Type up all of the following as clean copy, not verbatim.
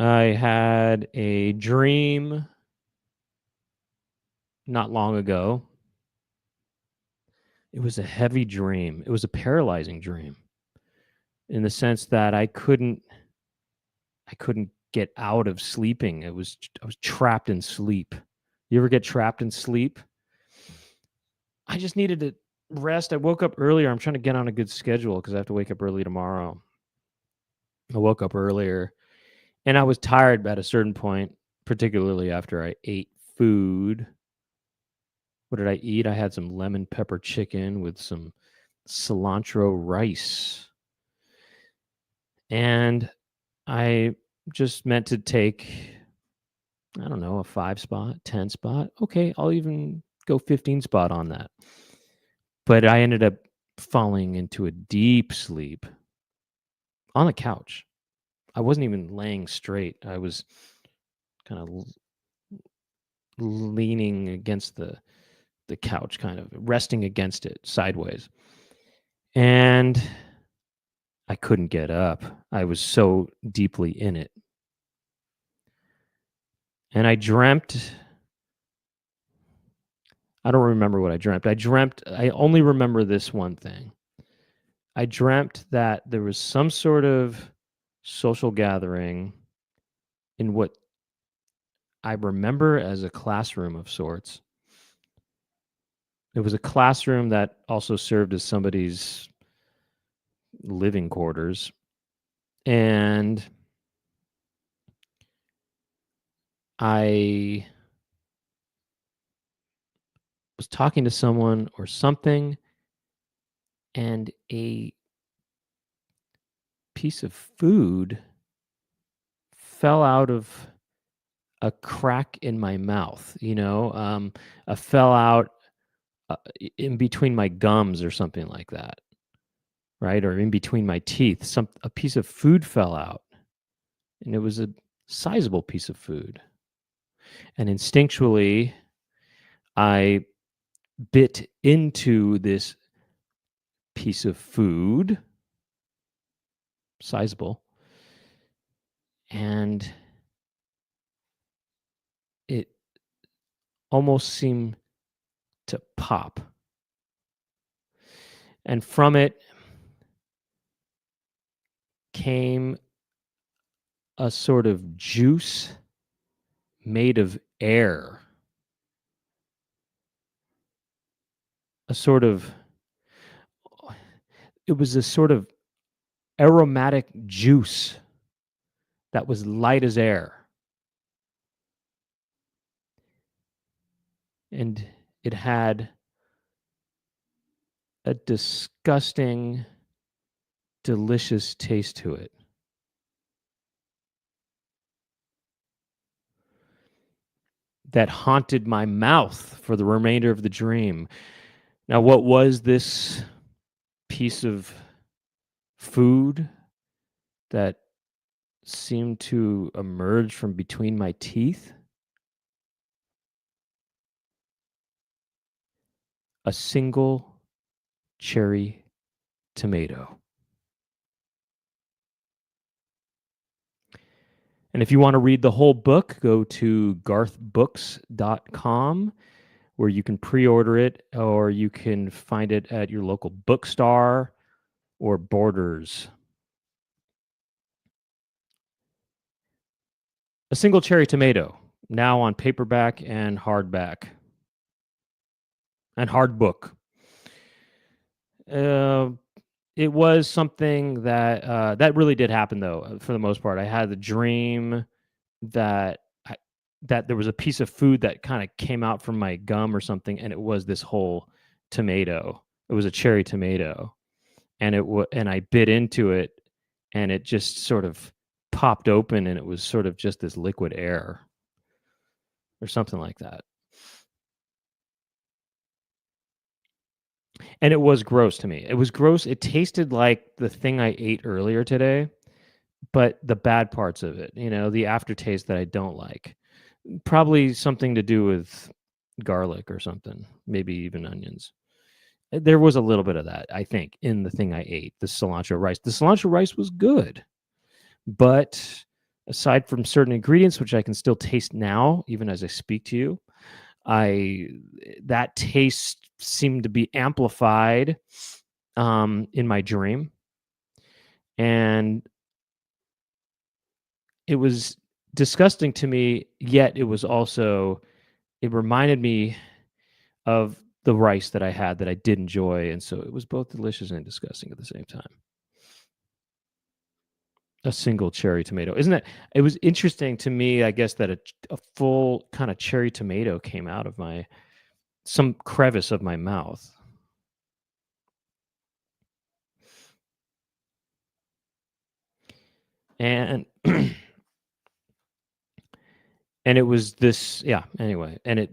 I had a dream not long ago. It was a heavy dream. It was a paralyzing dream in the sense that I couldn't get out of sleeping. I was trapped in sleep. You ever get trapped in sleep? I just needed to rest. I woke up earlier. I'm trying to get on a good schedule because I have to wake up early tomorrow. I woke up earlier and I was tired at a certain point, particularly after I ate food. What did I eat? I had some lemon pepper chicken with some cilantro rice. And I just meant to take, I don't know, a 5 spot, 10 spot. Okay, I'll even go 15 spot on that. But I ended up falling into a deep sleep on the couch. I wasn't even laying straight. I was kind of leaning against the couch, kind of resting against it sideways. And I couldn't get up. I was so deeply in it. And I dreamt, I don't remember what I dreamt. I only remember this one thing. I dreamt that there was some sort of social gathering in what I remember as a classroom of sorts. It was a classroom that also served as somebody's living quarters. And I was talking to someone or something, and a piece of food fell out of a crack in my mouth, I fell out in between my gums or something like that, right? Or in between my teeth. A piece of food fell out, and it was a sizable piece of food. And instinctually, I bit into this piece of food, sizable, and it almost seemed to pop. And from it came a sort of juice made of air. It was a sort of aromatic juice that was light as air. And it had a disgusting, delicious taste to it. That haunted my mouth for the remainder of the dream. Now, what was this piece of food that seemed to emerge from between my teeth? A single cherry tomato. And if you want to read the whole book, go to garthbooks.com, where you can pre-order it, or you can find it at your local bookstore or Borders. A Single Cherry Tomato, now on paperback and hardback and hardbook. It was something that that really did happen, though. For the most part, I had the dream that that there was a piece of food that kind of came out from my gum or something, and it was this whole tomato. It was a cherry tomato, and and I bit into it, and it just sort of popped open, and it was sort of just this liquid air or something like that. And it was gross to me. It was gross. It tasted like the thing I ate earlier today, but the bad parts of it, the aftertaste that I don't like. Probably something to do with garlic or something, maybe even onions. There was a little bit of that, I think, in the thing I ate, the cilantro rice. The cilantro rice was good, but aside from certain ingredients, which I can still taste now, even as I speak to you, I that taste seemed to be amplified in my dream, and it was disgusting to me. Yet it reminded me of the rice that I had that I did enjoy, and so it was both delicious and disgusting at the same time. A single cherry tomato. Isn't it? It was interesting to me, I guess, that a full kind of cherry tomato came out of some crevice of my mouth. And and it was this, yeah, anyway, and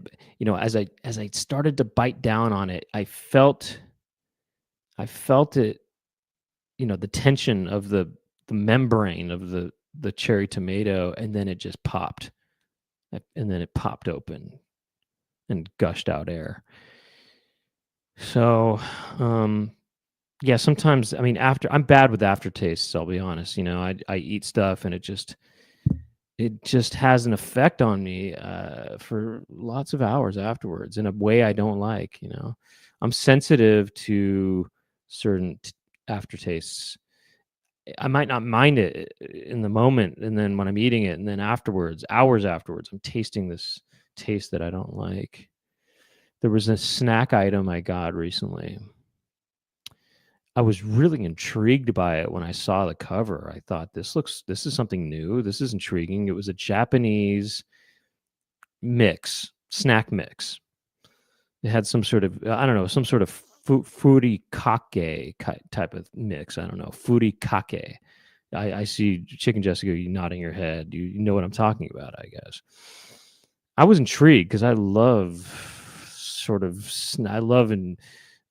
as I started to bite down on it, I felt it, the tension of the membrane of the cherry tomato, and then it just popped. And then it popped open and gushed out air. So, yeah, sometimes, I mean, after I'm bad with aftertastes, I'll be honest. I eat stuff and it just has an effect on me for lots of hours afterwards in a way I don't like. I'm sensitive to certain aftertastes. I might not mind it in the moment, and then when I'm eating it, and then afterwards, hours afterwards, I'm tasting this taste that I don't like. There was a snack item I got recently. I was really intrigued by it when I saw the cover. I thought this is something new. This is intriguing. It was a Japanese snack mix. It had some sort of, I don't know, some sort of furikake type of mix. I don't know, furikake. I see Chicken Jessica, you nodding your head. You know what I'm talking about, I guess. I was intrigued because I love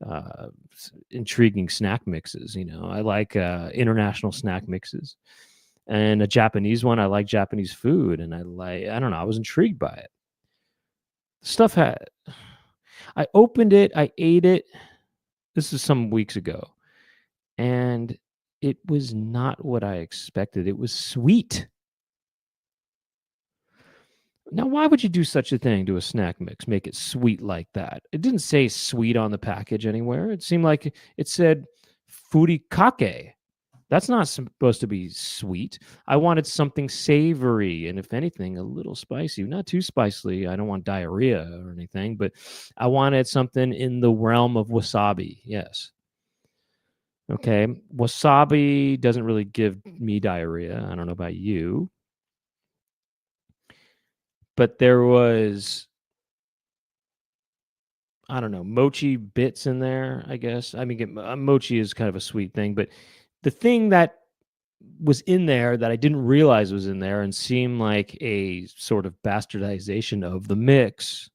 uh, intriguing snack mixes. I like international snack mixes, and a Japanese one. I like Japanese food, and I don't know. I was intrigued by it. Stuff had. I opened it. I ate it. This is some weeks ago, and it was not what I expected. It was sweet. Now, why would you do such a thing to a snack mix? Make it sweet like that? It didn't say sweet on the package anywhere. It seemed like it said furikake. That's not supposed to be sweet. I wanted something savory and, if anything, a little spicy. Not too spicy. I don't want diarrhea or anything, but I wanted something in the realm of wasabi. Yes. Okay. Wasabi doesn't really give me diarrhea. I don't know about you, but there was, I don't know, mochi bits in there, I guess. I mean, mochi is kind of a sweet thing, but the thing that was in there that I didn't realize was in there and seemed like a sort of bastardization of the mix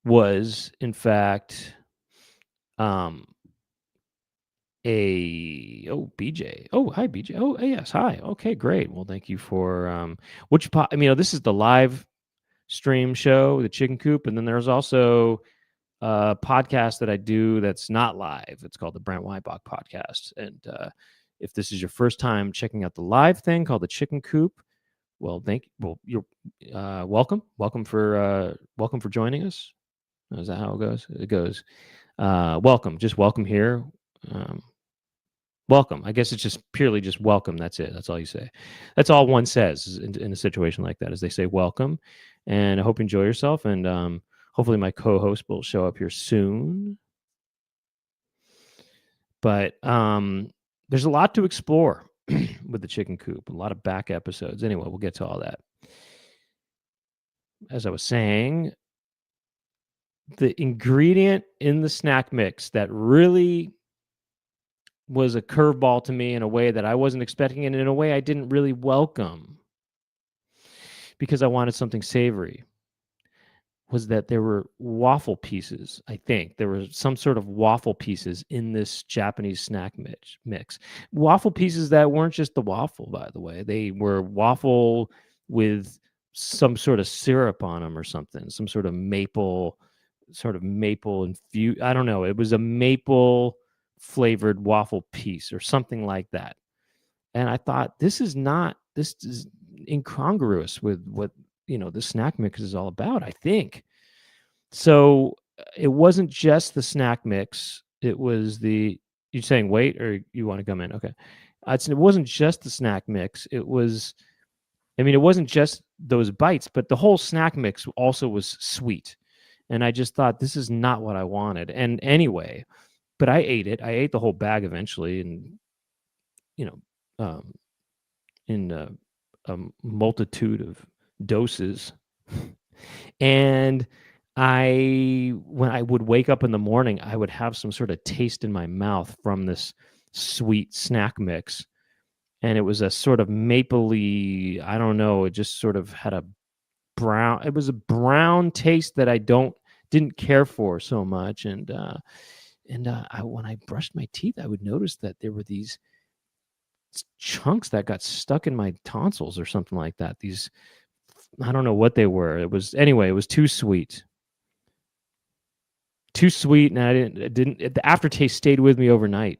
was, in fact, um, BJ. Oh, hi, BJ. Oh, yes, hi. Okay, great. Well, thank you for this is the live stream show, the Chicken Coop, and then there's also a podcast that I do that's not live. It's called the Brent Weinbach podcast. And if this is your first time checking out the live thing called the Chicken Coop, well, you're welcome. Welcome for joining us. Is that how it goes? It goes. Welcome. Just welcome here. Um, Welcome. I guess it's just purely just welcome. That's it. That's all you say. That's all one says in a situation like that, is they say welcome. And I hope you enjoy yourself. And hopefully my co-host will show up here soon. But there's a lot to explore with the Chicken Coop. A lot of back episodes. Anyway, we'll get to all that. As I was saying, the ingredient in the snack mix that really was a curveball to me in a way that I wasn't expecting, and in a way I didn't really welcome because I wanted something savory, was that there were waffle pieces. I think there were some sort of waffle pieces in this Japanese snack mix. Waffle pieces that weren't just the waffle, by the way. They were waffle with some sort of syrup on them or something, some sort of maple infused. I don't know. It was a maple flavored waffle piece or something like that. And I thought, this is incongruous with what, the snack mix is all about, I think. So it wasn't just the snack mix. It was you saying wait, or you want to come in? Okay. It wasn't just the snack mix. It wasn't just those bites, but the whole snack mix also was sweet. And I just thought, this is not what I wanted. And anyway, but I ate it. I ate the whole bag eventually, and um, in a multitude of doses. And when I would wake up in the morning, I would have some sort of taste in my mouth from this sweet snack mix. And it was a sort of mapley, I don't know, it just sort of had it was a brown taste that I didn't care for so much. And when I brushed my teeth, I would notice that there were these chunks that got stuck in my tonsils or something like that. I don't know what they were. It was too sweet. Too sweet, and the aftertaste stayed with me overnight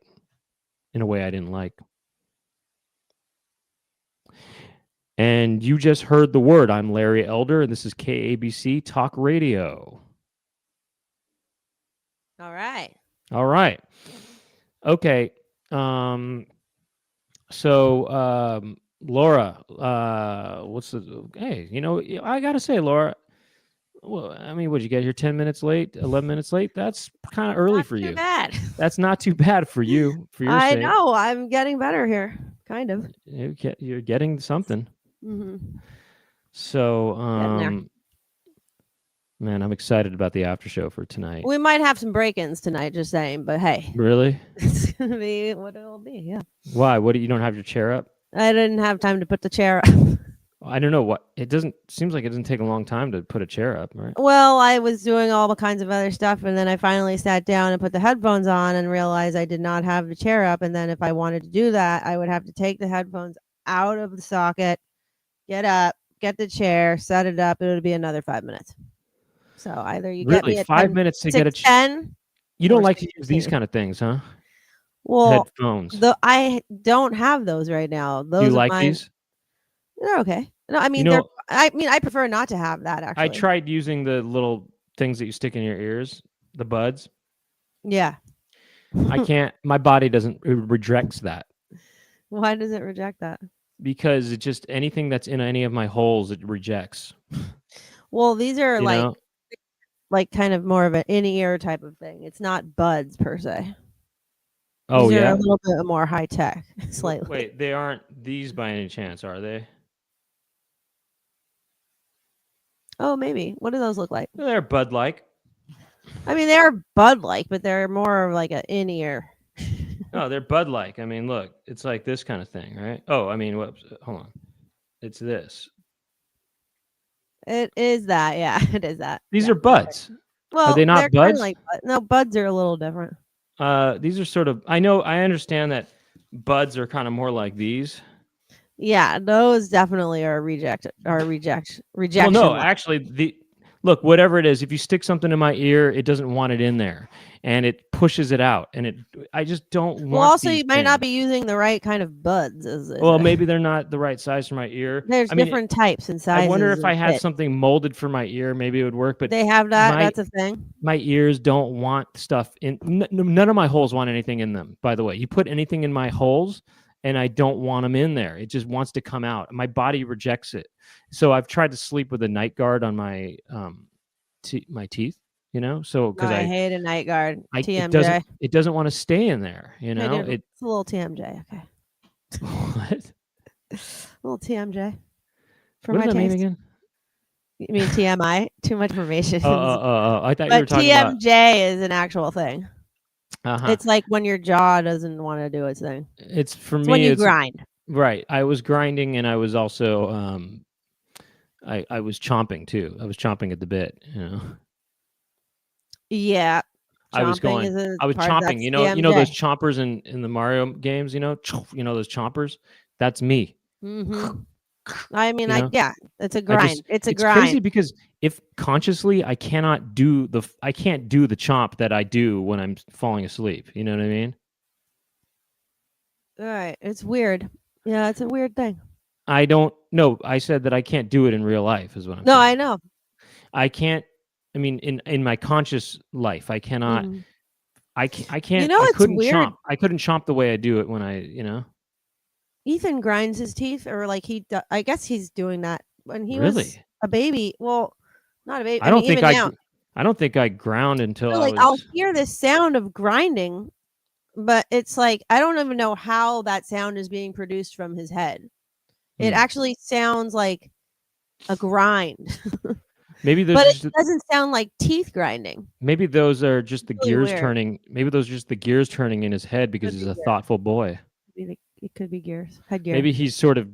in a way I didn't like. And you just heard the word. I'm Larry Elder, and this is KABC Talk Radio. All right. Okay. So, Laura, hey, I got to say, Laura, well, I mean, would you get here 10 minutes late, 11 minutes late? That's kind of early for you. Not too bad. That's not too bad for you, for your sake. I know. I'm getting better here. Kind of. You're getting something. Mm-hmm. So, man, I'm excited about the after show for tonight. We might have some break-ins tonight, just saying, but hey. Really? It's going to be what it'll be, yeah. Why? You don't have your chair up? I didn't have time to put the chair up. I don't know seems like it doesn't take a long time to put a chair up, right? Well, I was doing all kinds of other stuff, and then I finally sat down and put the headphones on and realized I did not have the chair up. And then if I wanted to do that, I would have to take the headphones out of the socket, get up, get the chair, set it up. It would be another 5 minutes. So either you get me at 5 minutes to get a chair. You don't like to use these kind of things, huh? Well, headphones. I don't have those right now. Those do you like these? They're okay. No, I mean, I prefer not to have that, actually. I tried using the little things that you stick in your ears, the buds. Yeah. I can't. My body it rejects that. Why does it reject that? Because it just, anything that's in any of my holes, it rejects. Well, these are like kind of more of an in-ear type of thing. It's not buds per se. Oh, these yeah? are a little bit more high-tech, slightly. Wait, they aren't these by any chance, are they? Oh, maybe. What do those look like? They're Bud-like. I mean, they're Bud-like, but they're more of like an in-ear. No, they're Bud-like. I mean, look, it's like this kind of thing, right? Oh, I mean, whoops, hold on. It's this. It is that, yeah. It is that. These are buds. Well, are they not buds? No, buds are a little different. These are sort of. I understand that buds are kind of more like these. Yeah, those definitely are rejection. Well, no, actually, look, whatever it is, if you stick something in my ear, it doesn't want it in there, and it pushes it out, and I just don't want. Well, also, you might not be using the right kind of buds. Well, maybe they're not the right size for my ear. There's different types and sizes. I wonder if I had something molded for my ear, maybe it would work. But they have that. That's a thing. My ears don't want stuff in. None of my holes want anything in them. By the way, you put anything in my holes, and I don't want them in there. It just wants to come out. My body rejects it. So I've tried to sleep with a night guard on my my teeth. So because I hate a night guard. TMJ. It doesn't want to stay in there. It's a little TMJ. Okay. What? A little TMJ. For what does that mean again? You mean TMI? Too much information. Oh! I thought you were talking TMJ about. TMJ is an actual thing. Uh-huh. It's like when your jaw doesn't want to do its thing. It's for me. When you grind. Right. I was grinding, and I was also I was chomping too. I was chomping at the bit. Yeah. I was chomping. You know those chompers in the Mario games. You know those chompers. That's me. Mm-hmm. I mean, it's a grind. It's grind. It's crazy because if consciously I can't do the chomp that I do when I'm falling asleep. You know what I mean? All right. It's weird. Yeah, it's a weird thing. I don't know. I said that I can't do it in real life is what I'm No, saying. I know. I can't. I mean, in my conscious life, I cannot. Mhm. I You can't. know, I it's couldn't weird. chomp. I couldn't chomp the way I do it when I. Ethan grinds his teeth, or like I guess he's doing that when he was Really. a baby. Well, not a baby. I I mean, don't think even now. I don't think I ground until So, I like, I'll was. hear this sound of grinding, but it's like I don't even know how that sound is being produced from his head. It Hmm. actually sounds like a grind, Maybe those but are it just doesn't sound like teeth grinding. maybe those are just It's the really gears weird. turning. Maybe those are just the gears turning in his head because Could he's be a gears. thoughtful boy. It could be gears. Headgear. Maybe he's sort of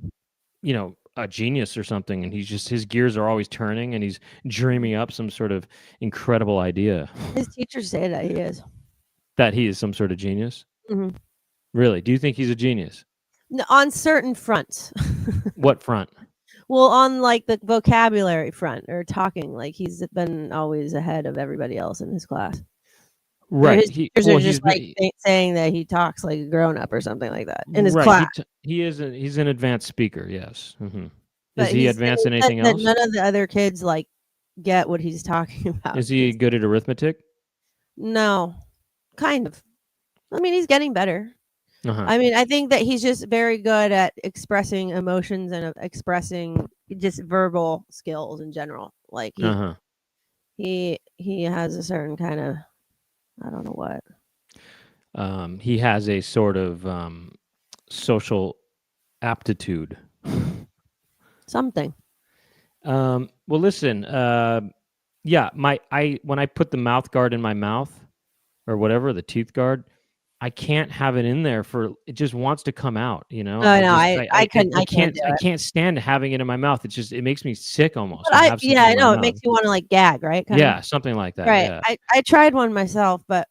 a genius or something, and his gears are always turning, and he's dreaming up some sort of incredible idea His teachers say that he is. that he is some sort of genius. Mhm. Really? Do you think he's a genius? On certain fronts. What front? Well, on like the vocabulary front or talking, like he's been always ahead of everybody else in his class. Or Right. his He teachers are well, just he's like been saying that he talks like a grown up or something like that in his right. class. He's an advanced speaker. Yes. Is But he he advanced in said anything that else? none of the other kids like get what he's talking about. Is he good at arithmetic? No, kind of. I mean, he's getting better. Uh huh. I mean, I think that he's just very good at expressing emotions and expressing just verbal skills in general. Like Uh huh. he has a certain kind of, I don't know what. He has a sort of social aptitude. Something. Well, listen. Yeah, when I put the mouth guard in my mouth or whatever, the teeth guard, I can't have it in there for it just wants to come out, you know? No, no, I can't do I it. can't stand having it in my mouth. It makes me sick almost But to have yeah, something I in my know it mouth. makes you wanna, like, gag, right, kinda? Yeah, something like that, Right. yeah. I tried one myself, but,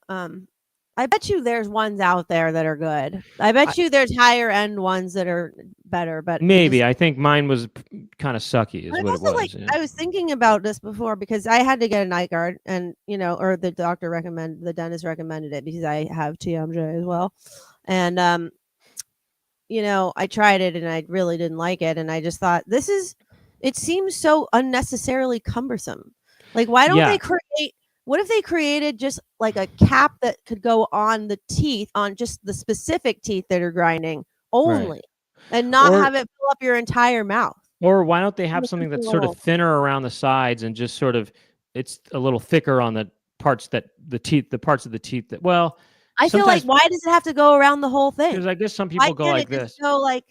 I bet you there's ones out there that are good. I I bet you there's higher end ones that are better, but you just. maybe, I think mine was kinda sucky But is I'm what it also, like, was, yeah. I was thinking about this before because I had to get a night guard and, or the dentist recommended it because I have TMJ as well, and, I tried it and I really didn't like it, and I just thought, it seems so unnecessarily cumbersome. Like, why don't they Yeah, create what if they created just, like, a cap that could go on the teeth, on just the specific teeth that are grinding right. only, and not Or have it fill up your entire mouth? or why don't they have Just something a that's sort of little. thinner around the sides and just sort of it's a little thicker on the parts of the teeth that well, I feel like, sometimes why does it have to go around the whole because thing? I guess some Why people go can't like it just this, go, like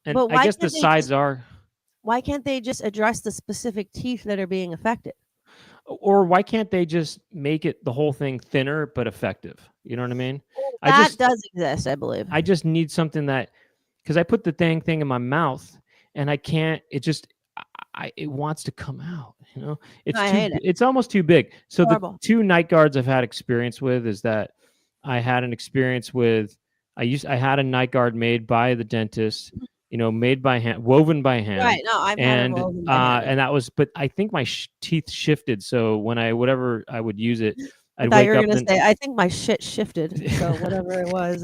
and but I guess the sides are why can't they just address the specific teeth that are being affected? or why can't they just make it the whole thing thinner but effective? You know what I mean? Well, I that just does exist, I believe. I just need something that because I put the dang thing in my mouth and I can't. It just it wants to come out. You know, I hate it. it's almost too big. So the Horrible. two night guards I've had experience with is that I had an experience with I had a night guard made by the dentist. You know, made by hand, woven by hand, Right, no, I've had it woven by hand. and that was. But I think my teeth shifted. So when whatever I would use it, I I'd thought you wake were up gonna then. say, "I think my shit shifted." So whatever it was,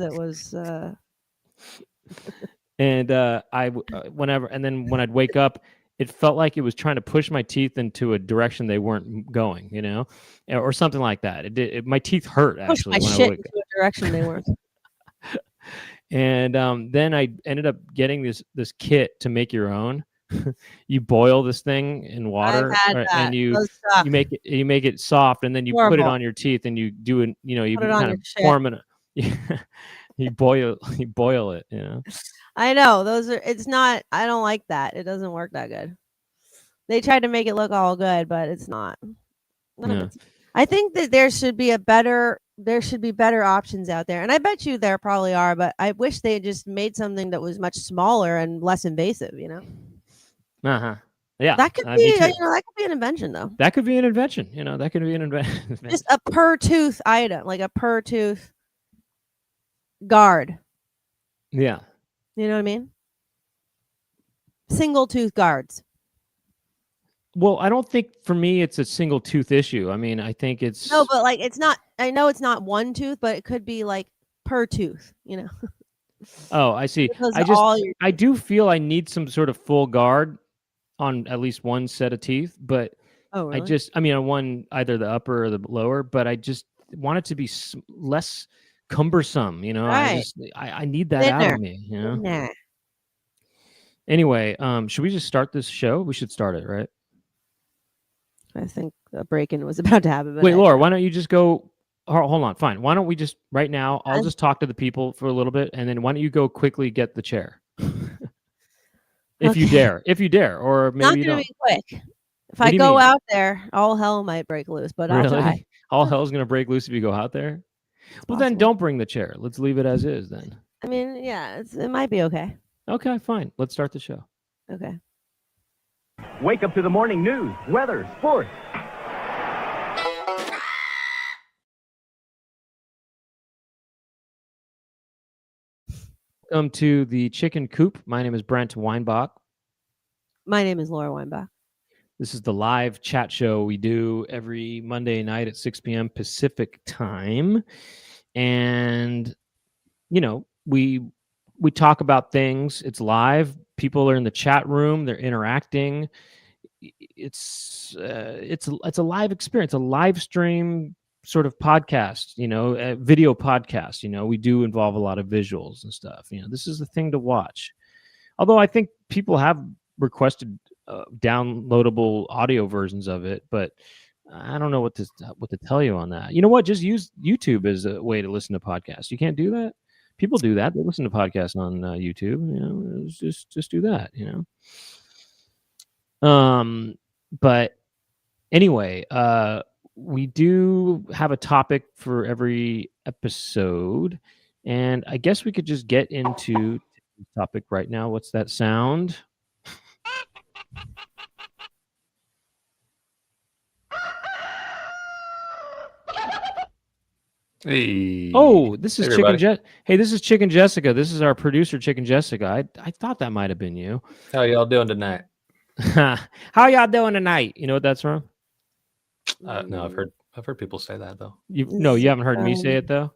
And whenever and then when I'd wake up, it felt like it was trying to push my teeth into a direction they weren't going, or something like that. My teeth hurt pushed actually my when I shit woke. into a direction they weren't. And then I ended up getting this kit to make your own. You boil this thing in I've water, had and that. Those suck. you make it soft, and then you put it Horrible. on your teeth, and you do it. You Put it on kind your of shit. form it. You boil it. I know, it's not, I don't like that. It doesn't work that good. They tried to make it look all good, but it's not. None of Yeah. it's I think that there should be better options out there, and I bet you there probably are, but I wish they just made something that was much smaller and less invasive. Uh huh. Yeah. That could Me be, too. that could be an invention though. That could be an invention. That could be an invention. Just a per tooth item, like a per tooth guard. Yeah. You know what I mean? Single tooth guards. Well, I don't think for me it's a single tooth issue. I mean, I think No, it's but like it's not, I know it's not one tooth, but it could be like per tooth. Oh, I see. Because I all your I do feel I need some sort of full guard on at least one set of teeth, but Oh, really? I mean, on one, either the upper or the lower, but I just want it to be less cumbersome, you know? Right. I need that out Thinner. of me, you know? Thinner. Anyway, should we just start this show? We should start it, right? I think a break-in was about to happen, but Wait, Laura, why don't you just go hold on, fine. Why don't we just right now, I'll I'm just talk to the people for a little bit, and then why don't you go quickly get the chair? If you okay. dare, or Not maybe you gonna don't. be quick. If What I do you go mean? out there, all hell might break loose, but I'll try. Really? All hell's gonna break loose if you go out there? It's Well, then possible. don't bring the chair. Let's leave it as is then. I mean, yeah, it might be okay. Okay, fine. Let's start the show. Okay. Wake up to the morning news, weather, sports. Welcome to the Chicken Coop. My name is Brent Weinbach. My name is Laura Weinbach. This is the live chat show we do every Monday night at 6 p.m. Pacific time. And, you know, we talk about things. It's live. People are in the chat room. They're interacting. It's a live experience, a live stream sort of podcast, you know, a video podcast. You know, we do involve a lot of visuals and stuff. You know, this is the thing to watch. Although I think people have requested downloadable audio versions of it, but I don't know what to tell you on that. You know what? Just use YouTube as a way to listen to podcasts. You can't do that. People do that. They listen to podcasts on YouTube. You know, just do that. You know. But anyway, we do have a topic for every episode, and I guess we could just get into the topic right now. What's that sound? Hey. Oh, this is everybody. Hey, this is Chicken Jessica. This is our producer, Chicken Jessica. I thought that might have been you. How y'all doing tonight? How y'all doing tonight? You know what that's from? No, I've heard people say that though. You haven't heard me say it though.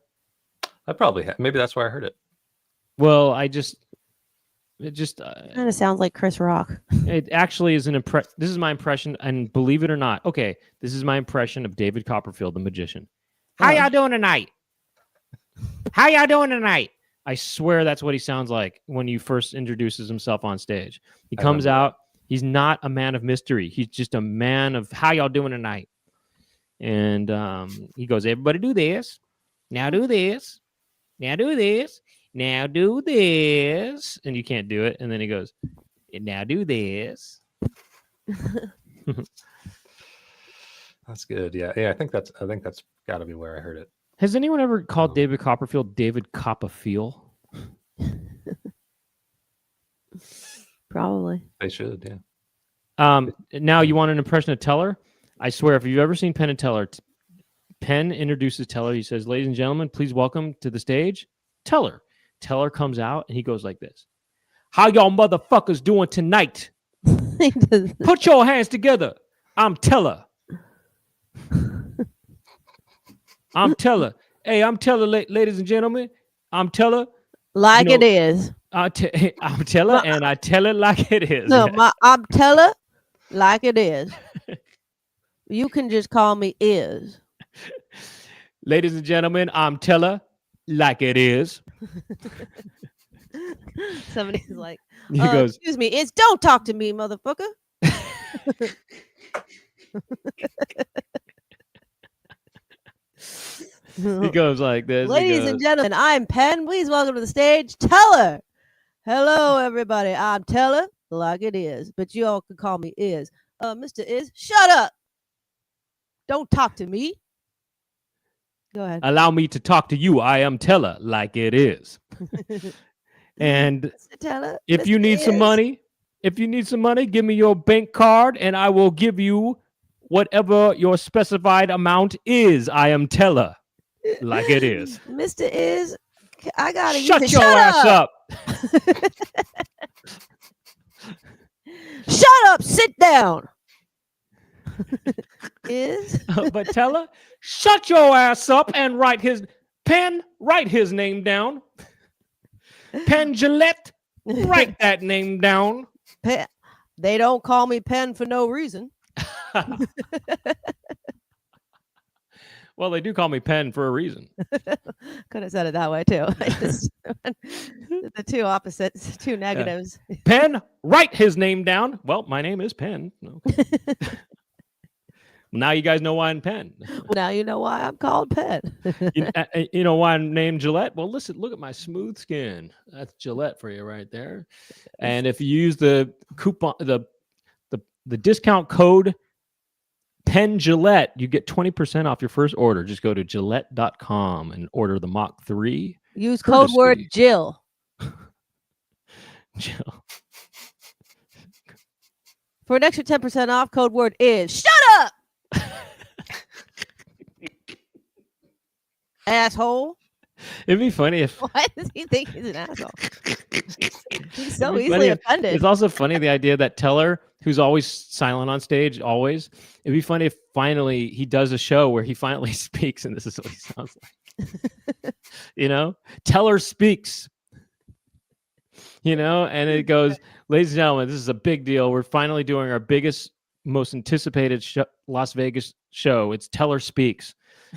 I probably have. Maybe that's why I heard it. Well, it just Kind of sounds like Chris Rock. It actually is this is my impression, and believe it or not, okay, this is my impression of David Copperfield, the magician. How y'all doing tonight? How y'all doing tonight? I swear that's what he sounds like when he first introduces himself on stage. He comes out. He's not a man of mystery. He's just a man of how y'all doing tonight. And he goes, everybody do this. Now do this. Now do this. Now do this. And you can't do it. And then he goes, now do this. That's good. Yeah. I think that's got to be where I heard it. Has anyone ever called David Copperfield David Copperfield? Probably. They should, yeah. Now you want an impression of Teller? I swear, if you've ever seen Penn and Teller, Penn introduces Teller. He says, ladies and gentlemen, please welcome to the stage, Teller. Teller comes out and he goes like this. How y'all motherfuckers doing tonight? Put your hands together. I'm Teller. I'm Teller. Hey, I'm Teller, ladies and gentlemen. I'm Teller. Like it is. I'm Teller, and I tell it like it is. No, I'm Teller like it is. You can just call me Is. Ladies and gentlemen, I'm Teller like it is. Somebody's like, he goes, excuse me, Is, don't talk to me, motherfucker. He goes like this. Ladies and gentlemen, I'm Penn. Please welcome to the stage, Teller. Hello, everybody. I'm Teller, like it is. But you all can call me Is. Mr. Is, shut up. Don't talk to me. Go ahead. Allow me to talk to you. I am Teller, like it is. And Mr. Teller, if you need some money, give me your bank card and I will give you whatever your specified amount is. I am Teller, like it is. Mr. Is, I gotta shut your ass up. Shut up, sit down. Is but Teller, shut your ass up and write his name down. Penn Gillette. Write that name down. Penn. They don't call me Penn for no reason. Well, they do call me Penn for a reason. Could have said it that way too. The two opposites, two negatives. Penn, write his name down. Well, my name is Penn. Okay. Now you guys know why I'm Penn. Well, now you know why I'm called Penn. You know why I'm named Gillette? Well, listen, look at my smooth skin. That's Gillette for you right there. And if you use the coupon, the discount code Penn Gillette, you get 20% off your first order. Just go to Gillette.com and order the Mach 3. Use code word Jill. Jill. For an extra 10% off, code word is shut up. Asshole. It'd be funny if. Why does he think he's an asshole? He's so easily offended. It's also funny the idea that Teller, who's always silent on stage, always. It'd be funny if finally he does a show where he finally speaks, and this is what he sounds like. You know, Teller speaks. You know, and it goes, ladies and gentlemen, this is a big deal. We're finally doing our biggest, most anticipated Las Vegas show. It's Teller Speaks.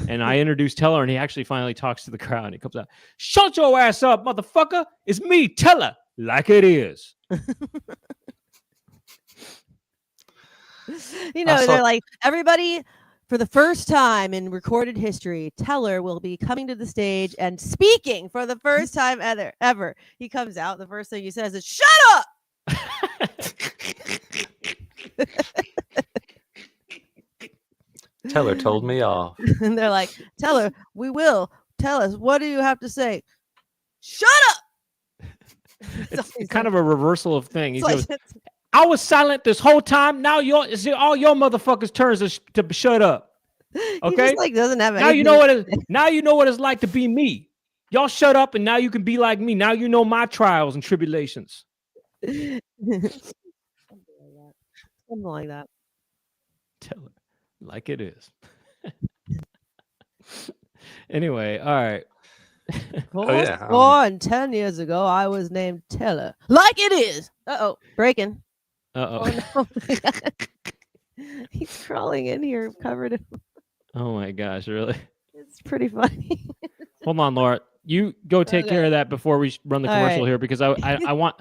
And I introduce Teller, and he actually finally talks to the crowd. And he comes out, shut your ass up, motherfucker. It's me, Teller, like it is. You know, they're like, everybody, for the first time in recorded history, Teller will be coming to the stage and speaking for the first time ever. He comes out. The first thing he says is, shut up. Teller told me off. And they're like, Teller, we will. Tell us, what do you have to say? Shut up. It's kind of a reversal of thing. He goes, like, I was silent this whole time. Now it's all your motherfuckers' turns to shut up. Okay. He just, like, doesn't have now you know what it's like to be me. Y'all shut up, and now you can be like me. Now you know my trials and tribulations. Something like that. Tell it like it is. Anyway, all right. Four and 10 years ago, I was named Teller. Like it is. Uh-oh. Breaking. Uh-oh. Oh, no. He's crawling in here covered in... Oh, my gosh, really? It's pretty funny. Hold on, Laura. You go take care of that before we run the commercial here, because I want...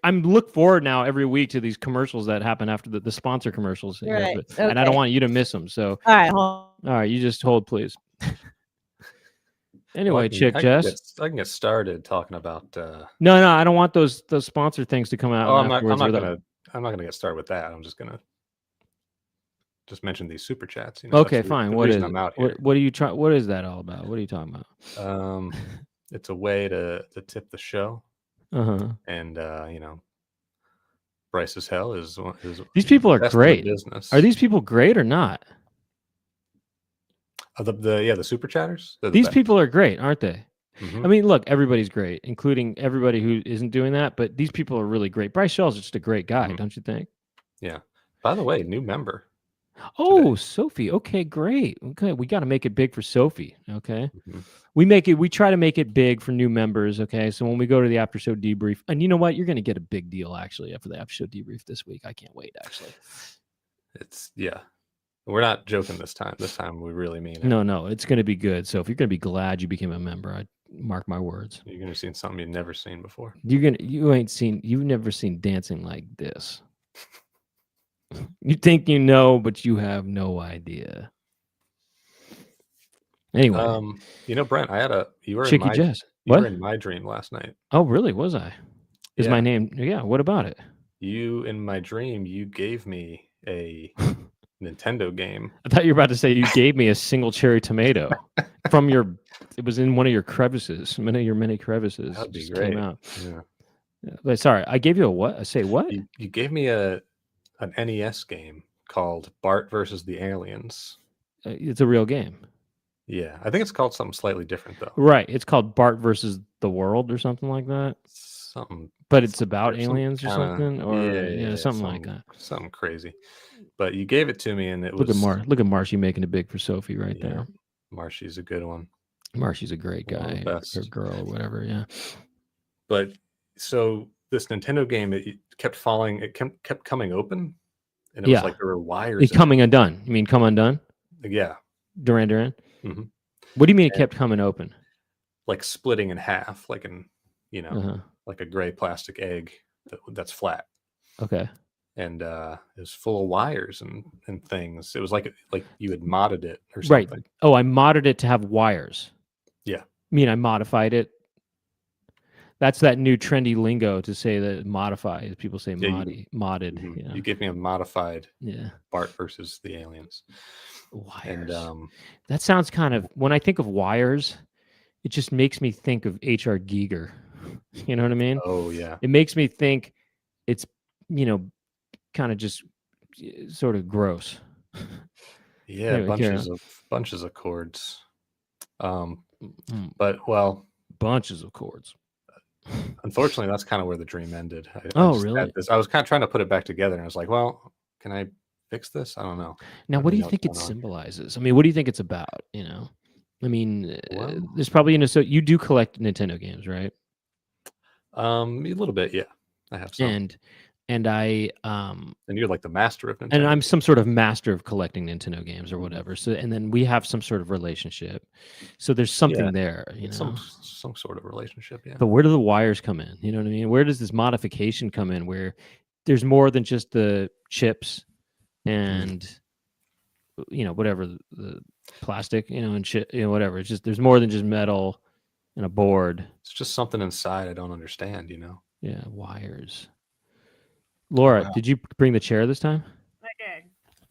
I'm look forward now every week to these commercials that happen after the sponsor commercials, right. And I don't want you to miss them. So, all right, you just hold, please. Anyway, Jess, I can get started talking about. No, I don't want those sponsor things to come out. Oh, I'm not gonna get started with that. I'm just gonna mention these super chats. You know, okay, fine. What is it? What are you trying? What is that all about? What are you talking about? It's a way to tip the show. And you know, Bryce as hell is these people are great. Business. Are these people great or not? The super chatters. These people are great, aren't they? Mm-hmm. I mean, look, everybody's great, including everybody who isn't doing that. But these people are really great. Bryce Shell's just a great guy, don't you think? Yeah. By the way, new member. Oh, today. Sophie. Okay, great. Okay, we got to make it big for Sophie. Okay, Mm-hmm. We try to make it big for new members. Okay, so when we go to the after show debrief, and you know what, you're going to get a big deal actually after the after show debrief this week. I can't wait. Actually, we're not joking this time. This time we really mean it. No, it's going to be good. So if you're going to be glad you became a member, I mark my words. You're going to see something you've never seen before. You've never seen dancing like this. You think you know, but you have no idea. Anyway, you know, Brent, you were in my dream last night. Oh, really? Was I? Is my name? Yeah. What about it? You, in my dream, you gave me a Nintendo game. I thought you were about to say you gave me a single cherry tomato from it was in one of your crevices, many crevices. That'd be great. Came out. Yeah. Sorry, I gave you a what? I say what? You gave me an NES game called Bart versus the Aliens. It's a real game. Yeah, I think it's called something slightly different though. Right, it's called Bart versus the World or something like that. But it's about aliens or something, or something like that. Something crazy. But you gave it to me, and look at Marshy making it big for Sophie right there. Marshy's a good one. Marshy's a great guy, or girl, or whatever. Yeah. But so this Nintendo game, it kept falling. It kept coming open, and it was like there were wires. Coming undone. You mean come undone? Yeah. Duran Duran. Mm-hmm. What do you mean it kept coming open? Like splitting in half, like in like a gray plastic egg that's flat. Okay. And it was full of wires and things. It was like you had modded it or something. Right. Oh, I modded it to have wires. Yeah. I mean, I modified it. That's that new trendy lingo to say that modify. People say modded. Mm-hmm. You gave me a modified Bart versus the aliens. Wires. And that sounds kind of, when I think of wires, it just makes me think of H.R. Giger. You know what I mean? Oh, yeah. It makes me think it's, kind of just sort of gross. Yeah, anyway, bunches of chords. But bunches of chords. Unfortunately, that's kind of where the dream ended. Really? I was kind of trying to put it back together, and I was like, well, can I fix this? I don't know. Now, what do you think it symbolizes? I mean, what do you think it's about? I mean, there's probably so you do collect Nintendo games, right? A little bit, yeah. I have some. And I and you're like the master of Nintendo. And I'm some sort of master of collecting Nintendo games or whatever. So, and then we have some sort of relationship. So there's something there, some sort of relationship, yeah. But where do the wires come in? You know what I mean? Where does this modification come in? Where there's more than just the chips and whatever the plastic, and shit, whatever. It's just there's more than just metal and a board. It's just something inside I don't understand, Yeah, wires. Laura, did you bring the chair this time? I did.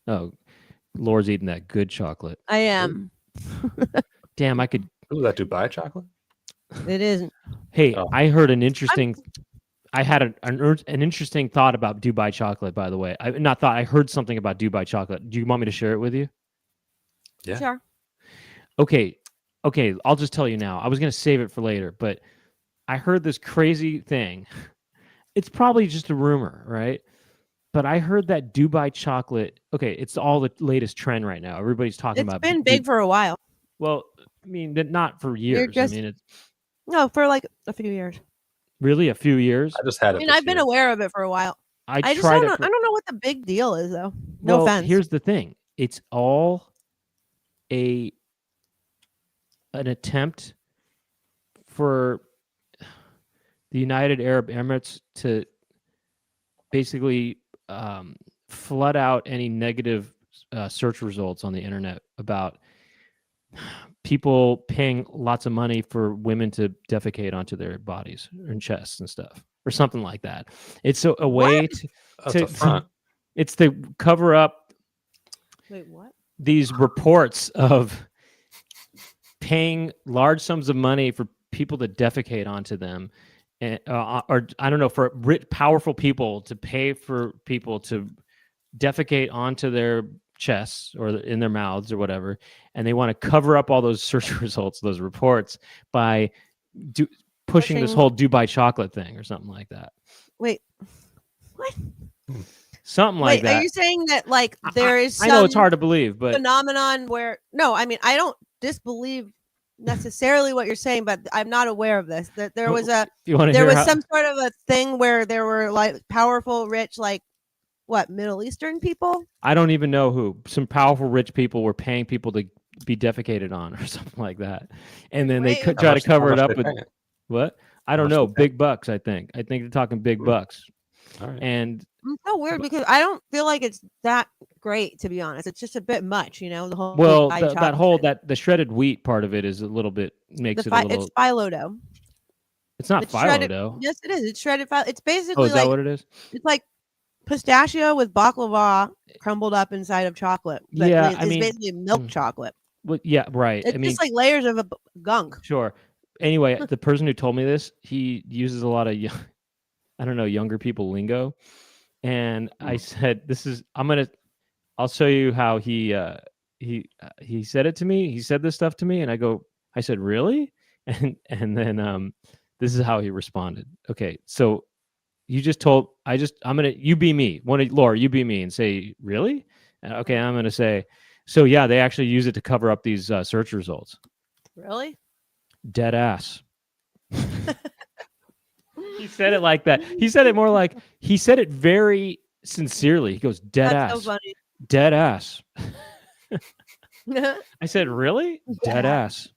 Oh, Laura's eating that good chocolate. I am. Damn, I could. Ooh, that Dubai chocolate? It isn't. Hey, I heard an interesting. I had an interesting thought about Dubai chocolate. By the way, I heard something about Dubai chocolate. Do you want me to share it with you? Yeah. Sure. Okay. I'll just tell you now. I was gonna save it for later, but I heard this crazy thing. It's probably just a rumor, right? But I heard that Dubai chocolate. Okay, it's all the latest trend right now. Everybody's talking about. It's been big for a while. Well, I mean, not for years. No, for like a few years. Really, a few years? I just had it. I've been aware of it for a while. I don't know what the big deal is, though. No offense. Here's the thing: it's all an attempt for the United Arab Emirates to basically flood out any negative search results on the internet about people paying lots of money for women to defecate onto their bodies and chests and stuff, or something like that. It's a way it's to cover up. Wait, what? These reports of paying large sums of money for people to defecate onto them. Or I don't know, for rich, powerful people to pay for people to defecate onto their chests or in their mouths or whatever, and they want to cover up all those search results, those reports, by pushing this whole Dubai chocolate thing or something like that. Wait, what? Something like that. Are you saying that there is? I know it's hard to believe, but phenomenon where I mean I don't disbelieve necessarily what you're saying, but I'm not aware of this. That there was some sort of a thing where there were like powerful, rich, Middle Eastern people. I don't even know who. Some powerful, rich people were paying people to be defecated on, or something like that, and then they could try to cover it up with what? I don't know. Big bucks. I think they're talking big bucks. All right. And it's so weird because I don't feel like it's that great, to be honest. It's just a bit much, the whole. Well, the shredded wheat part of it is a little bit makes it a little. It's phyllo dough. It's not phyllo dough. Yes, it is. It's shredded phyllo. It's basically. Oh, is that what it is? It's like pistachio with baklava crumbled up inside of chocolate. But it's basically milk chocolate. Well, yeah, right. It's just like layers of a gunk. Sure. Anyway, the person who told me this, he uses a lot of, younger people lingo. And I said, I'll show you how he said it to me. He said this stuff to me, and I said, really? And then this is how he responded. Okay, so you just told, you be me. Laura, you be me and say, really? Okay, I'm going to say, so yeah, they actually use it to cover up these search results. Really? Dead ass. He said it like that. He said it more like he said it very sincerely. He goes, dead That's ass. so funny. Dead ass. I said, really? Dead ass.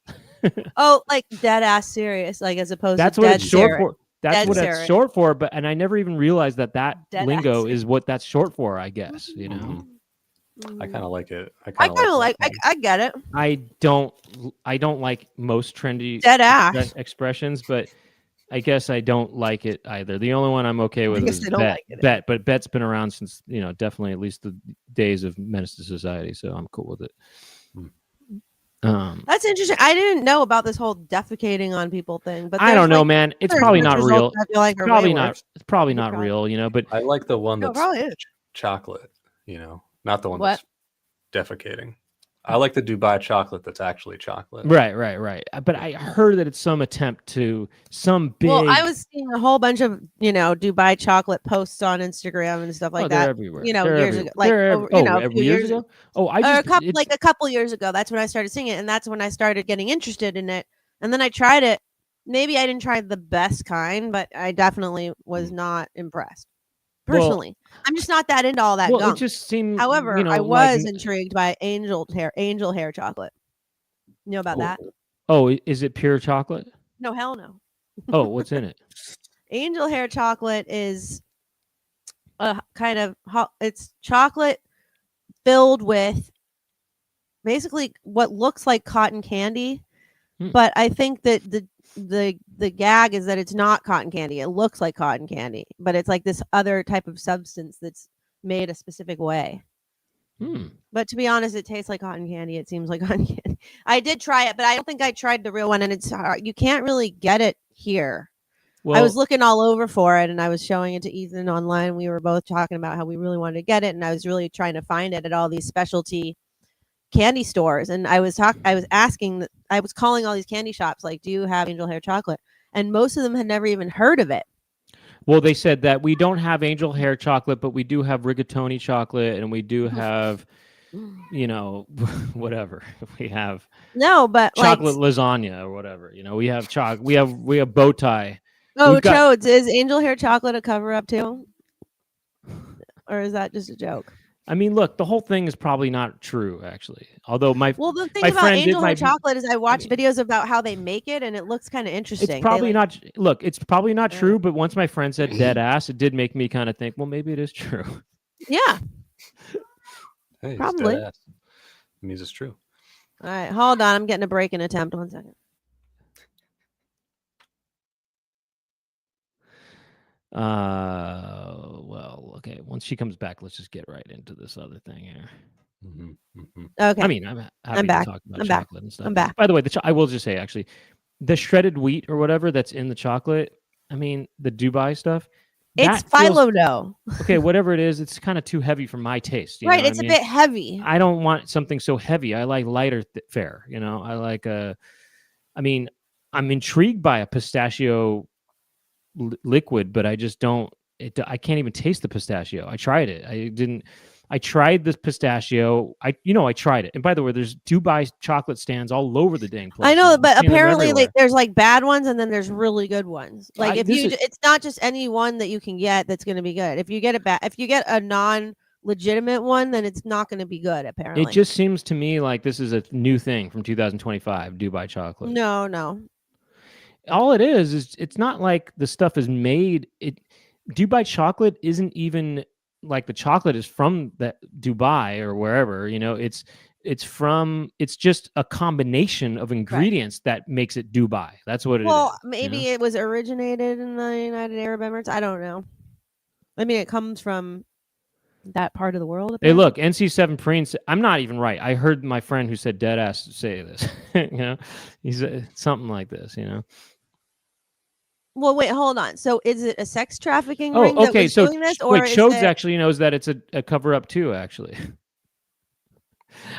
Oh, like dead ass serious, like as opposed That's to what dead it's short serious. for. That's Dead what it's serious. short for. But and I never even realized that Dead lingo ass. is what that's short for. I guess you know. I kind of like it. I kind of like. I get it. I don't like most trendy Dead ass. expressions, but I guess I don't like it either. The only one I'm okay with is I don't bet. like it. Bet, but bet's been around since definitely at least the days of Menace to Society, so I'm cool with it. That's interesting. I didn't know about this whole defecating on people thing, but I don't know, man. It's probably not real. I feel like It's probably not real, but I like the one that's probably is. chocolate, not the one What? that's defecating. I like the Dubai chocolate that's actually chocolate. Right. But I heard that it's some attempt to some big. Well, I was seeing a whole bunch of Dubai chocolate posts on Instagram and stuff like that. They're everywhere. Years ago, like a few years ago. Oh, a couple years ago. That's when I started seeing it, and that's when I started getting interested in it. And then I tried it. Maybe I didn't try the best kind, but I definitely was not impressed. Personally, I'm just not that into all that gunk. It just seemed. However, I was intrigued by angel hair chocolate. You know about that? Oh, is it pure chocolate? No, hell no. Oh, what's in it? Angel hair chocolate is a kind of it's chocolate filled with basically what looks like cotton candy, but I think that the gag is that it's not cotton candy. It looks like cotton candy, but it's like this other type of substance that's made a specific way. But to be honest, it tastes like cotton candy. It seems like cotton candy. I did try it, but I don't think I tried the real one, and it's hard. You can't really get it here. Well, I was looking all over for it, and I was showing it to Ethan online. We were both talking about how we really wanted to get it, and I was really trying to find it at all these specialty candy stores. And I was calling all these candy shops, like, do you have angel hair chocolate? And most of them had never even heard of it. Well, they said that we don't have angel hair chocolate, but we do have rigatoni chocolate, and we do have, whatever we have. No, but chocolate lasagna or whatever. We have we have bow tie. Oh, Chodes, is angel hair chocolate a cover up too, or is that just a joke? I mean, look, the whole thing is probably not true, actually. Although the thing about angel hair chocolate is I watch videos about how they make it, and it looks kind of interesting. It's probably not. Look, it's probably not true. But once my friend said dead ass, it did make me kind of think, well, maybe it is true. Yeah. Hey, probably. It means it's true. All right, hold on. I'm getting a break-in attempt. 1 second. Well, okay. Once she comes back, let's just get right into this other thing here. Okay. I mean, I'm happy back. to talk about I'm chocolate back. and stuff. I'm back. By the way, I will just say, actually, the shredded wheat or whatever that's in the chocolate, I mean, the Dubai stuff. It's phyllo dough. Okay, whatever it is, it's kind of too heavy for my taste. Right, it's a bit heavy. I don't want something so heavy. I like lighter fare. I like I'm intrigued by a pistachio liquid, but I just don't. I can't even taste the pistachio. I tried it. I tried this pistachio. I tried it. And by the way, there's Dubai chocolate stands all over the dang place. I know, but apparently there's like bad ones and then there's really good ones. Like it's not just any one that you can get that's going to be good. If you get a non-legitimate one, then it's not going to be good, apparently. It just seems to me like this is a new thing from 2025, Dubai chocolate. No. All it is it's not like the stuff is made. Dubai chocolate isn't even like the chocolate is from the Dubai or wherever, it's just a combination of ingredients that makes it Dubai. That's what it is. Well, maybe it was originated in the United Arab Emirates. I don't know. I mean, it comes from that part of the world. Apparently. Hey, look, NC7 Prince. I'm not even right. I heard my friend who said dead ass say this. He said something like this. Well, wait, hold on. So, is it a sex trafficking ring that was doing this, or Chodes actually knows that it's a cover up too. Actually,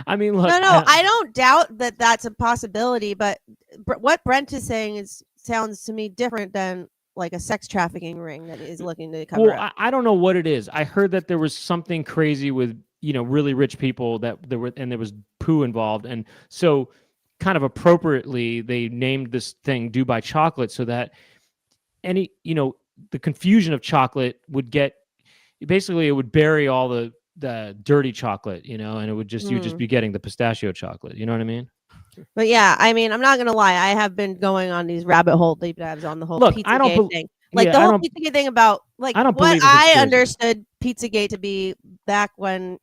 I mean, look. No, I don't doubt that that's a possibility. But what Brent is saying sounds to me different than like a sex trafficking ring that is looking to cover up. I don't know what it is. I heard that there was something crazy with really rich people that there was poo involved, and so kind of appropriately they named this thing Dubai chocolate so that the confusion of chocolate would get, basically it would bury all the dirty chocolate, and it would just, you'd just be getting the pistachio chocolate. You know what I mean? But yeah, I mean, I'm not gonna lie. I have been going on these rabbit hole deep dives on the whole Pizzagate thing. Like the whole Pizzagate thing about like what I understood Pizzagate to be back when,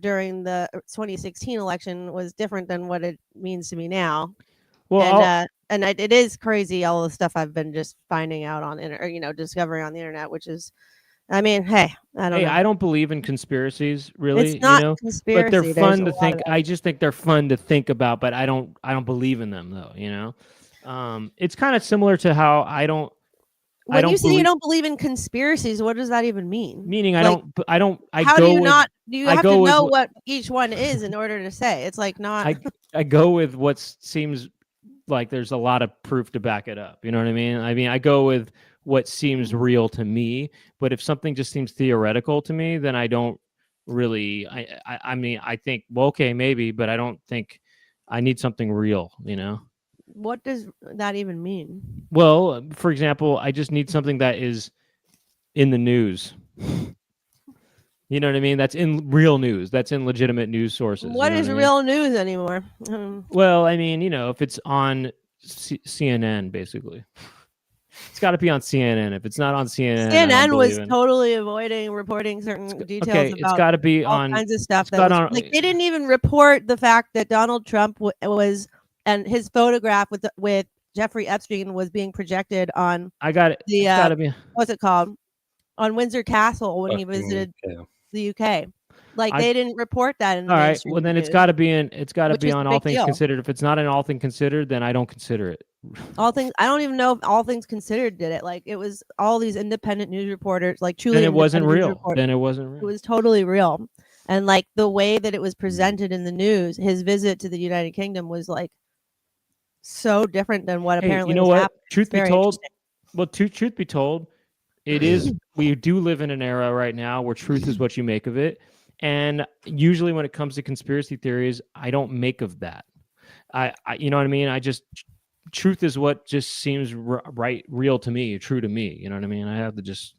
during the 2016 election was different than what it means to me now. Well, it is crazy, all the stuff I've been just finding out on discovering on the internet, which is, I mean, hey, I don't know. I don't believe in conspiracies, really. It's not conspiracy, but they're fun to think. I just think they're fun to think about, but I don't believe in them, though. It's kind of similar to how I don't. When you say you don't believe in conspiracies, what does that even mean? Meaning, I don't. How do you not? Do you have to know what each one is in order to say? It's like not. I go with what seems like there's a lot of proof to back it up. You know what I mean? I go with what seems real to me, but if something just seems theoretical to me, then I don't really. I mean, I think, well, okay, maybe, but I don't think I need something real. What does that even mean? Well, for example, I just need something that is in the news. You know what I mean? That's in real news. That's in legitimate news sources. What is real news anymore? Well, I mean, if it's on CNN, basically. It's got to be on CNN. If it's not on CNN, was totally avoiding reporting certain details about it's got to be all kinds of stuff. They didn't even report the fact that Donald Trump was, and his photograph with Jeffrey Epstein was being projected on. I got it. The it's gotta be. What's it called? On Windsor Castle when he visited the UK. They didn't report that in the mainstream well then news, it's got to be on All Things deal. Considered. If it's not in All Things Considered, then I don't consider it. I don't even know if All Things Considered did it. It was all these independent news reporters, truly. Then it wasn't real. It was totally real. And the way that it was presented in the news, his visit to the United Kingdom was so different than what apparently was happening. Truth be told, truth be told, it is. We do live in an era right now where truth is what you make of it. And usually when it comes to conspiracy theories, I don't make of that. I you know what I mean? Truth is what just seems real to me, true to me. You know what I mean? I have to just,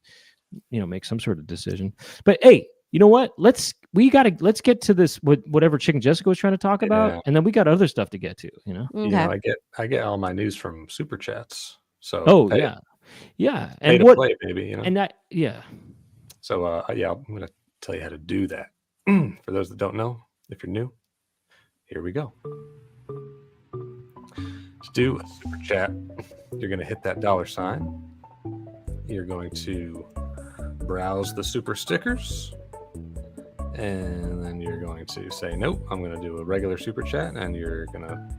make some sort of decision. But hey, you know what? Let's get to this, whatever Chicken Jessica was trying to talk about. And then we got other stuff to get to, Okay. I get all my news from super chats. So, yeah. And what, play, baby, And that, yeah. So, I'm going to tell you how to do that. For those that don't know, if you're new, here we go. To do a super chat, you're going to hit that $sign. You're going to browse the super stickers. And then you're going to say, nope, I'm going to do a regular super chat. And you're going to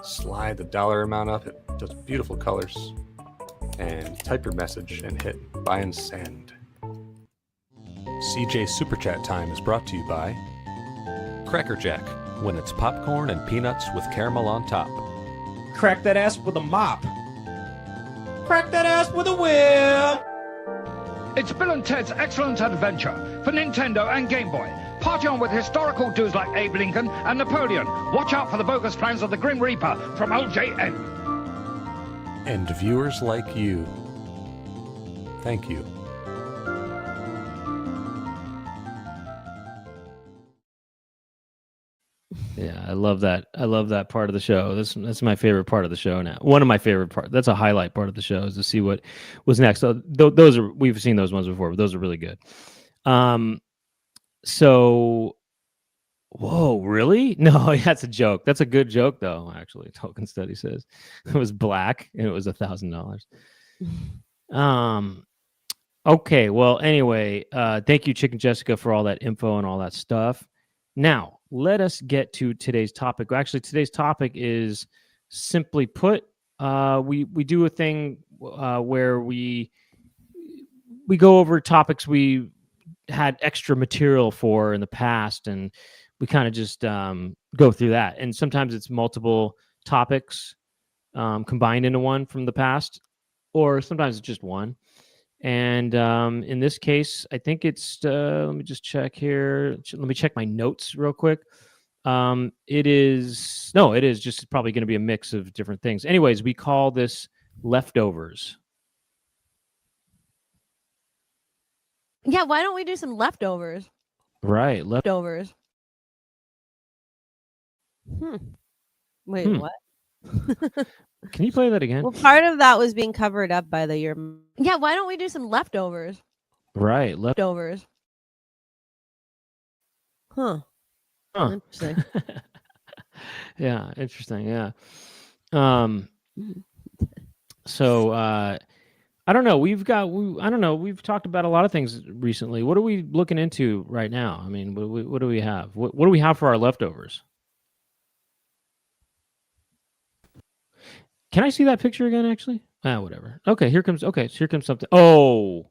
slide the dollar amount up. It does beautiful colors. And type your message and hit buy and send. CJ Super Chat time is brought to you by Cracker Jack, when it's popcorn and peanuts with caramel on top. Crack that ass with a mop. Crack that ass with a whip. It's Bill and Ted's Excellent Adventure for Nintendo and Game Boy. Party on with historical dudes like Abe Lincoln and Napoleon. Watch out for the bogus plans of the Grim Reaper from OJN. And viewers like you, thank you. Yeah, I love that. I love that part of the show. That's my favorite part of the show now. One of my favorite parts. That's a highlight part of the show, is to see what was next. So those are, we've seen those ones before, but those are really good. So, whoa, really? No, that's a joke. That's a good joke, though. Actually, Tolkien Study says it was black and it was $1,000. Okay. Well, anyway, thank you, Chicken Jessica, for all that info and all that stuff. Now, let us get to today's topic. Actually, today's topic is, simply put, we do a thing where we go over topics we had extra material for in the past, and we kind of just go through that. And sometimes it's multiple topics combined into one from the past, or sometimes it's just one. And in this case, I think it's, let me just check here. Let me check my notes real quick. It is just probably going to be a mix of different things. Anyways, we call this leftovers. Yeah, why don't we do some leftovers? Right. Leftovers. Wait, what? Can you play that again? Well, part of that was being covered up by the your. Yeah, why don't we do some leftovers? Right. Leftovers. Huh. Interesting. Yeah, interesting. Yeah. So I don't know. I don't know. We've talked about a lot of things recently. What are we looking into right now? I mean, what do we have? What do we have for our leftovers? Can I see that picture again? Actually, whatever. Okay, here comes. Okay, so here comes something. Oh,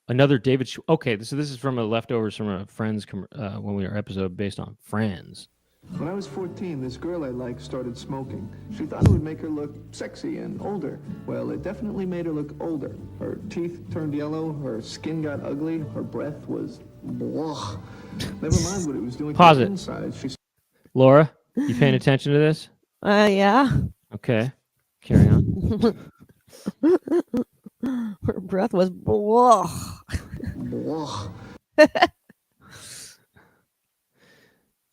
another David. Okay, so this is from a leftovers from a Friends when we were episode based on Friends. When I was 14, this girl I liked started smoking. She thought it would make her look sexy and older. Well, it definitely made her look older. Her teeth turned yellow, her skin got ugly, her breath was blah. Never mind what it was doing Pause to her it. inside. Laura, you paying attention to this? Yeah. Okay, carry on. Her breath was blah. Blah.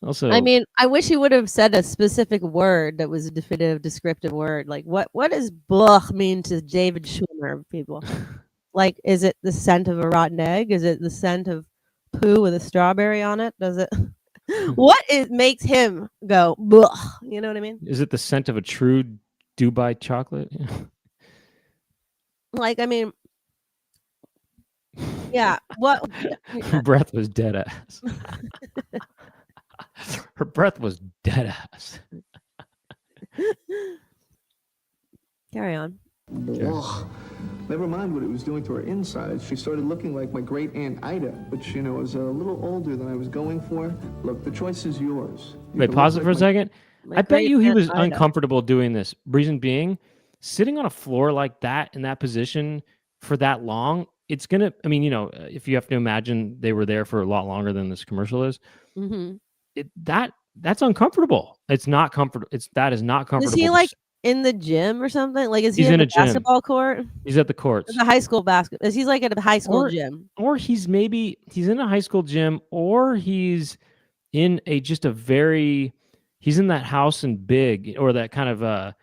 Also, I mean, I wish he would have said a specific word that was a definitive, descriptive word. Like, what does blah mean to David Schwimmer, people? Like, is it the scent of a rotten egg? Is it the scent of poo with a strawberry on it? Does it? What makes him go blah? You know what I mean? is it the scent of a true Dubai chocolate? Like, I mean, yeah. What? Her breath was dead ass. Her breath was dead ass. Carry on. Blah. Never mind what it was doing to her inside. She started looking like my great aunt Ida, which, was a little older than I was going for. Look, the choice is yours. Wait, pause it for a second. I bet you he was uncomfortable doing this. Reason being, sitting on a floor like that in that position for that long, it's gonna. I mean, if you have to imagine they were there for a lot longer than this commercial is, that's uncomfortable. It's not comfortable. That is not comfortable. Is he like in the gym or something? Like, is he He's in in a a gym. basketball court? He's at the courts. It's a high school basketball. Is he like at a high school gym? Or he's in a high school gym, or he's in he's in that house in Big, or that kind of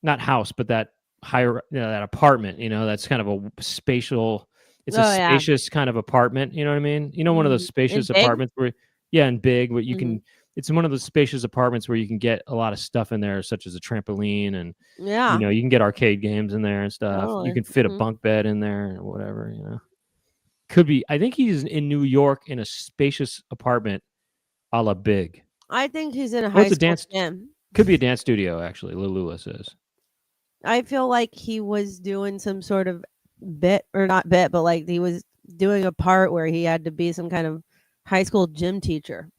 not house, but that higher that apartment, that's kind of a spatial. It's a spacious kind of apartment. You know what I mean? One of those spacious apartments where, and Big, where you can. It's one of those spacious apartments where you can get a lot of stuff in there, such as a trampoline, and you can get arcade games in there and stuff. Totally. You can fit a bunk bed in there or whatever. Could be. I think he's in New York in a spacious apartment, a la Big. I think he's in a high school gym. Could be a dance studio, actually. Lulula says. I feel like he was doing some sort of bit, or not bit, but like he was doing a part where he had to be some kind of high school gym teacher.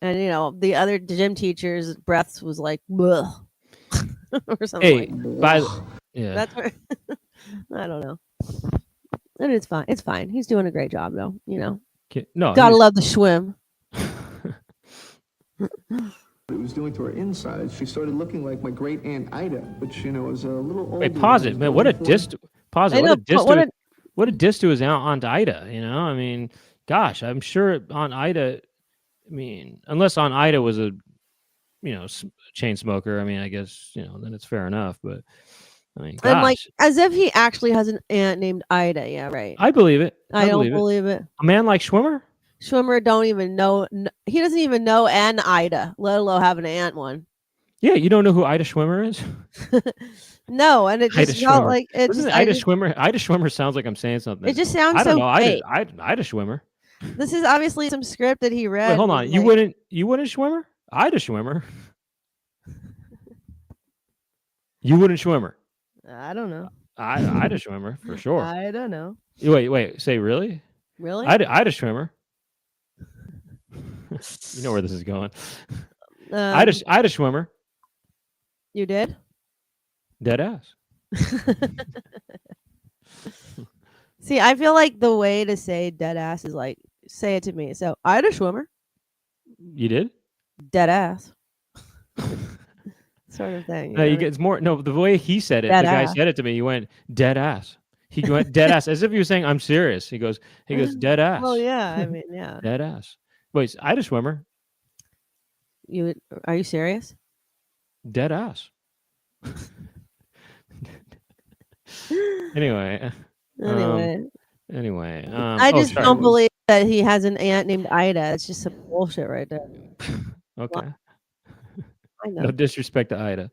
And the other gym teacher's breaths was like bleh, or something. That's where I don't know. And it's fine. It's fine. He's doing a great job, though. No, gotta love the schwim. It was doing to her inside. She started looking like my great aunt Ida, which was a little older. Wait, pause it, man. What a diss! Pause it. What a diss to his aunt Ida. I mean, gosh, I'm sure Aunt Ida. I mean, unless Aunt Ida was a, chain smoker. I mean, I guess then it's fair enough. But I mean, gosh. And like as if he actually has an aunt named Ida. Yeah, right. I believe it. I don't believe it. A man like Schwimmer. Schwimmer don't even know. He doesn't even know an Ida, let alone have an aunt one. Yeah, you don't know who Ida Schwimmer is? No, and it just felt like it's Ida Schwimmer. Ida Schwimmer sounds like I'm saying something. It just sounds I don't so know. fake. Ida Schwimmer. This is obviously some script that he read. Wait, hold on. You wouldn't Schwimmer? Ida Schwimmer. You wouldn't Schwimmer. I don't know. Ida Schwimmer for sure. I don't know. Wait. Say really? Really? Ida Schwimmer. You know where this is going. Ida Schwimmer. You did? Dead ass. See, I feel like the way to say dead ass is like, say it to me. So, Ida Schwimmer. You did? Dead ass. Sort of thing. No, it's more. No, the way he said it, dead the guy ass. said it to me. You went dead ass. He went dead ass, as if he was saying, "I'm serious." He goes, dead ass. Well, yeah. I mean, yeah. Dead ass. Wait, Ida swimmer, Are you serious? dead ass. Anyway. Anyway, oh, I just sorry. don't believe that he has an aunt named Ida. It's just some bullshit right there. Okay. I know. No disrespect to Ida.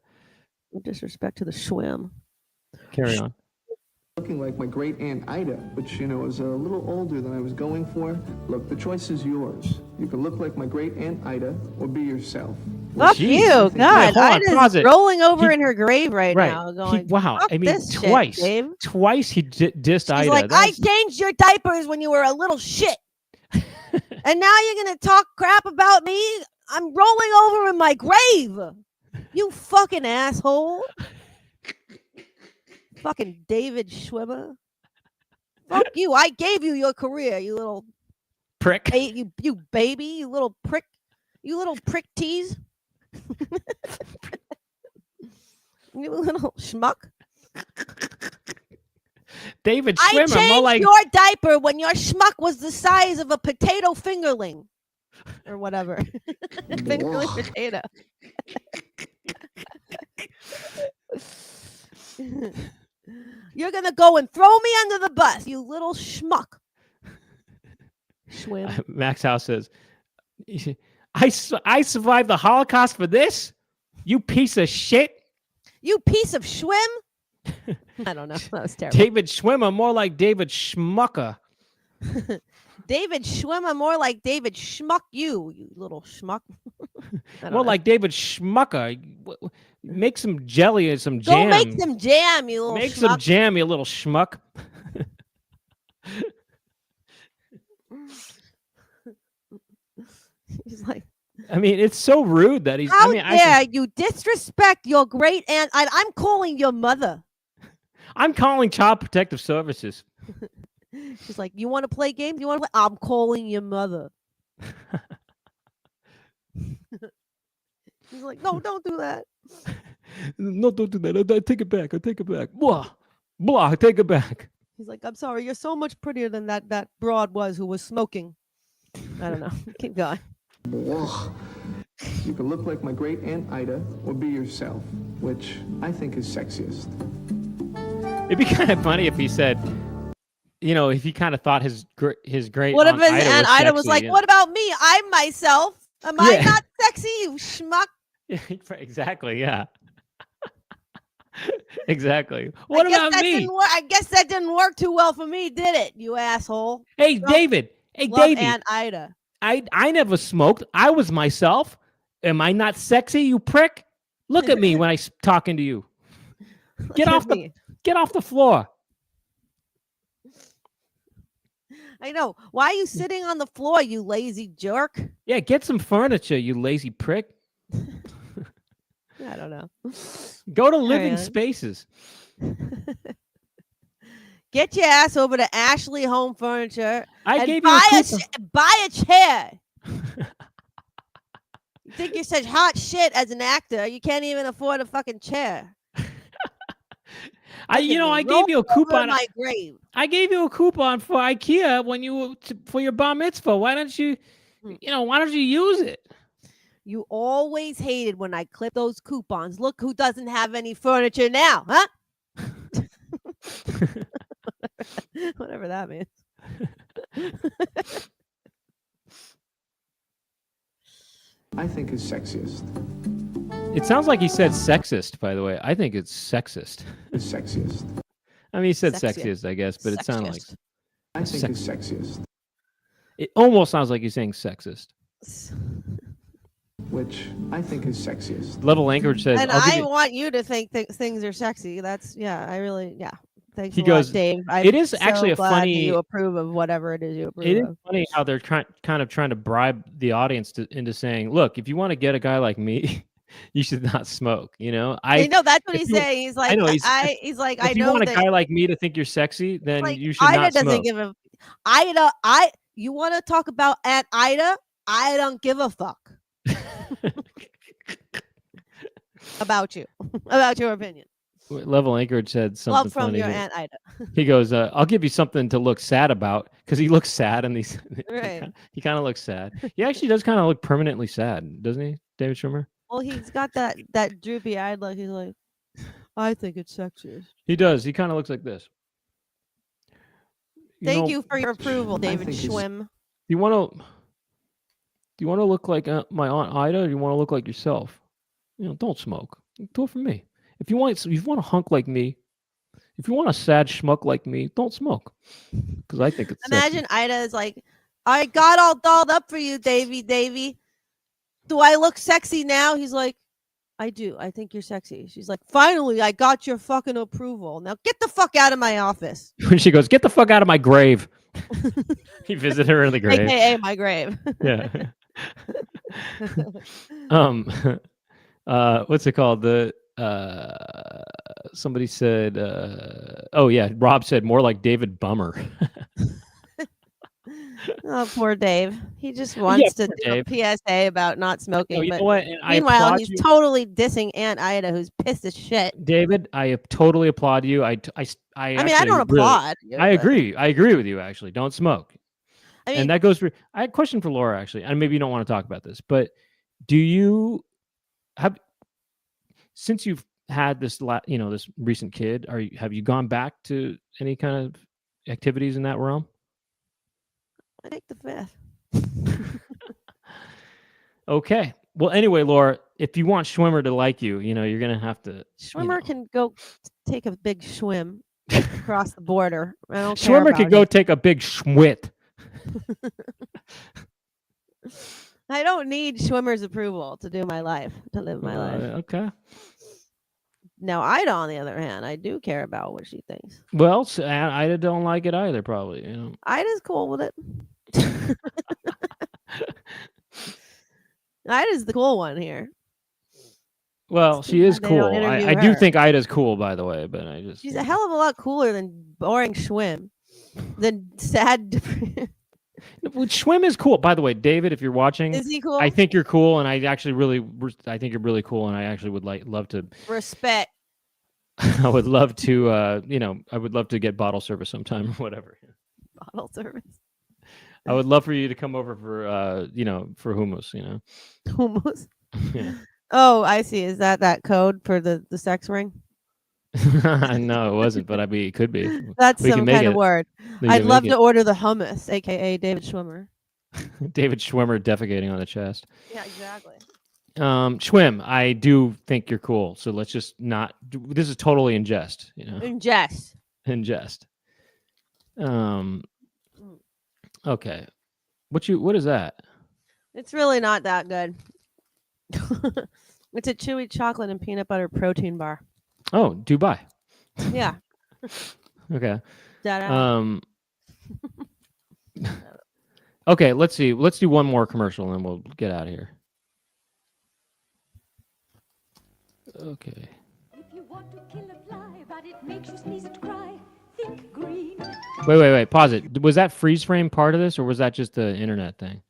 No disrespect to the Schwim. Carry on. Looking like my great aunt Ida, which, is a little older than I was going for. Look, the choice is yours. You can look like my great aunt Ida or be yourself. Fuck Jeez. you, Wait, God! hold on, pause Ida's it. rolling over in her grave right Right. now, going, wow. "Fuck I mean, this twice. shit, Dave." Twice he dissed She's Ida. like, "I changed your diapers when you were a little shit, and now you're gonna talk crap about me? I'm rolling over in my grave. You fucking asshole. Fucking David Schwimmer. Fuck you. I gave you your career, you little prick. you baby, you little prick. You little prick tease. You little schmuck. David I Schwimmer, changed more like your diaper when your schmuck was the size of a potato fingerling. Or whatever. Fingerling potato. You're gonna go and throw me under the bus, you little schmuck. Schwim. Max House says, I survived the Holocaust for this? You piece of shit. You piece of schwim. I don't know. That was terrible. David Schwimmer, more like David Schmucker. David Schwimmer, more like David Schmuck you little schmuck. More like David Schmucker. Make some jelly and some jam. Go make some jam, you little Make schmuck. some jam, you little schmuck. He's like, I mean, it's so rude that he's. how I mean, dare you disrespect your great aunt? I'm calling your mother. I'm calling Child Protective Services. She's like, you want to play games? You want to play? I'm calling your mother. He's like, no, don't do that. No, don't do that. I take it back. I take it back. Blah, blah. I take it back. He's like, I'm sorry. You're so much prettier than that broad was who was smoking. I don't know. Keep going. You can look like my great aunt Ida or be yourself, which I think is sexiest. It'd be kind of funny if he said, if he kind of thought his great What if aunt his Ida aunt Ida was like, what about me? I'm myself. Am I not sexy, you schmuck? Exactly. Yeah. Exactly. What about me? I guess that didn't work too well for me, did it? You asshole. Hey, David. Hey, Love Davey. Aunt Ida. I never smoked. I was myself. Am I not sexy, you prick? Look at me when I'm talking to you. Get off the floor. I know. Why are you sitting on the floor, you lazy jerk? Yeah, get some furniture, you lazy prick. I don't know. Go to Living Spaces. Get your ass over to Ashley Home Furniture and buy a chair. You think you're such hot shit as an actor? You can't even afford a fucking chair. I gave you a coupon. My grave. I gave you a coupon for IKEA for your bar mitzvah. Why don't you use it? You always hated when I clip those coupons. Look who doesn't have any furniture now, huh? Whatever that means. I think is sexiest. It sounds like he said sexist, by the way. I think it's sexist. Is sexiest. I mean, he said sexiest, I guess, but it sounded like. I think is sexiest. It almost sounds like he's saying sexist. Which I think is sexiest. Level Anchorage says, and I want you to think things are sexy. Thanks he a goes, lot, Dave. It is actually a funny. You approve of whatever it is you approve It is of. funny how they're kind of trying to bribe the audience into saying, "Look, if you want to get a guy like me, you should not smoke." I know that's what he's saying. He's like, I know. If you want a guy like me to think you're sexy, then you should not smoke. Doesn't give a Ida. You want to talk about Aunt Ida? I don't give a fuck about you, about your opinion. Level Anchorage said something Love from funny. your He- Aunt Ida. He goes, "I'll give you something to look sad about," because he looks sad and these. Right. He kind of looks sad. He actually does kind of look permanently sad, doesn't he, David Schwimmer? Well, he's got that droopy eyed look. He's like, I think it's sexist. He does. He kind of looks like this. Thank you for your approval, David think he's- Schwim. You want to? Do you want to look like my Aunt Ida, or do you want to look like yourself? Don't smoke. Do it for me. If you want a hunk like me, if you want a sad schmuck like me, don't smoke. Because I think it's sexy. Imagine Ida is like, I got all dolled up for you, Davy. Do I look sexy now? He's like, I do. I think you're sexy. She's like, finally, I got your fucking approval. Now get the fuck out of my office. When she goes, "Get the fuck out of my grave." He visited her in the grave. AKA my grave. Yeah. What's it called? Somebody said, oh yeah, Rob said more like David Bummer. Oh, poor Dave. He just wants to do a PSA about not smoking. No, you but know what? And I meanwhile, applaud he's you. totally dissing Aunt Ida, who's pissed as shit. David, I totally applaud you. I I mean, I actually don't really- applaud. you, I but- agree. I agree with you. Actually, don't smoke. I mean, And that goes for. I had a question for Laura. Actually, and maybe you don't want to talk about this, but do you have, since you've had this this recent kid, have you gone back to any kind of activities in that realm? I take the fifth. Okay. Well, anyway, Laura, if you want Schwimmer to like you, you're gonna have to. Schwimmer can go take a big swim across the border. I don't care Schwimmer could about go it. take a big schwit. I don't need Schwimmer's approval to do my life, to live my life. Okay. Now, Ida, on the other hand, I do care about what she thinks. Well, I don't like it either. Probably. Ida's cool with it. Ida's the cool one here. Well, It's she too is bad they don't cool. interview I do her. think Ida's cool, by the way, but I just. She's a hell of a lot cooler than boring Schwim, than sad. Well, Schwim is cool, by the way, David. If you're watching, Is he cool? I think you're cool, and I think you're really cool, and I actually would love to. Respect. I would love to, I would love to get bottle service sometime or whatever. Bottle service. I would love for you to come over for, for hummus. Hummus. Yeah. Oh, I see. Is that code for the sex ring? No, it wasn't, but it could be. That's We can some make kind of it. word. We I'd can love make to order the hummus, aka David Schwimmer. David Schwimmer defecating on the chest. Yeah, exactly. Schwim, I do think you're cool. So let's just not. This is totally in jest. Ingest. In jest. Okay. What is that? It's really not that good. It's a chewy chocolate and peanut butter protein bar. Oh, Dubai. Yeah. Okay. Da-da. Okay, let's see. Let's do one more commercial and we'll get out of here. Okay. If you want to kill a fly, but it makes you sneeze and cry, think green. Wait. Pause it. Was that freeze frame part of this, or was that just the internet thing?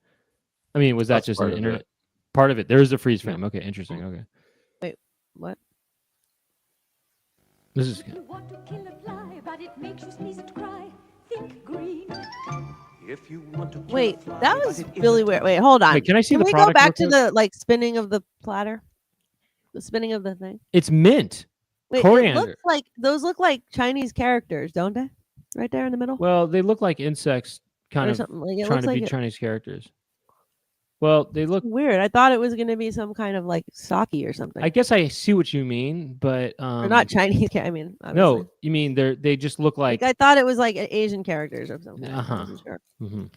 I mean, was that That's just part an of internet it. part of it? There is a freeze frame. Okay, interesting. Okay. What? This is If you want to kill a fly, but it makes you sneeze and cry, think green. If you want to kill Wait, a fly, that but was it really weird. Wait, hold on. Wait, can I see Can the we go product back real to quick? the spinning of the platter? The spinning of the thing. It's mint. Wait, Coriander. those look like Chinese characters, don't they? Right there in the middle. Well, they look like insects, kind or of something like it trying looks to like be it. Chinese characters. Well, they look. Weird. I thought it was going to be some kind of like sake or something. I guess I see what you mean, but or not Chinese. I mean, obviously. no, you mean they just look Like like. I thought it was like Asian characters or something. I Uh-huh. wasn't sure. Mhm.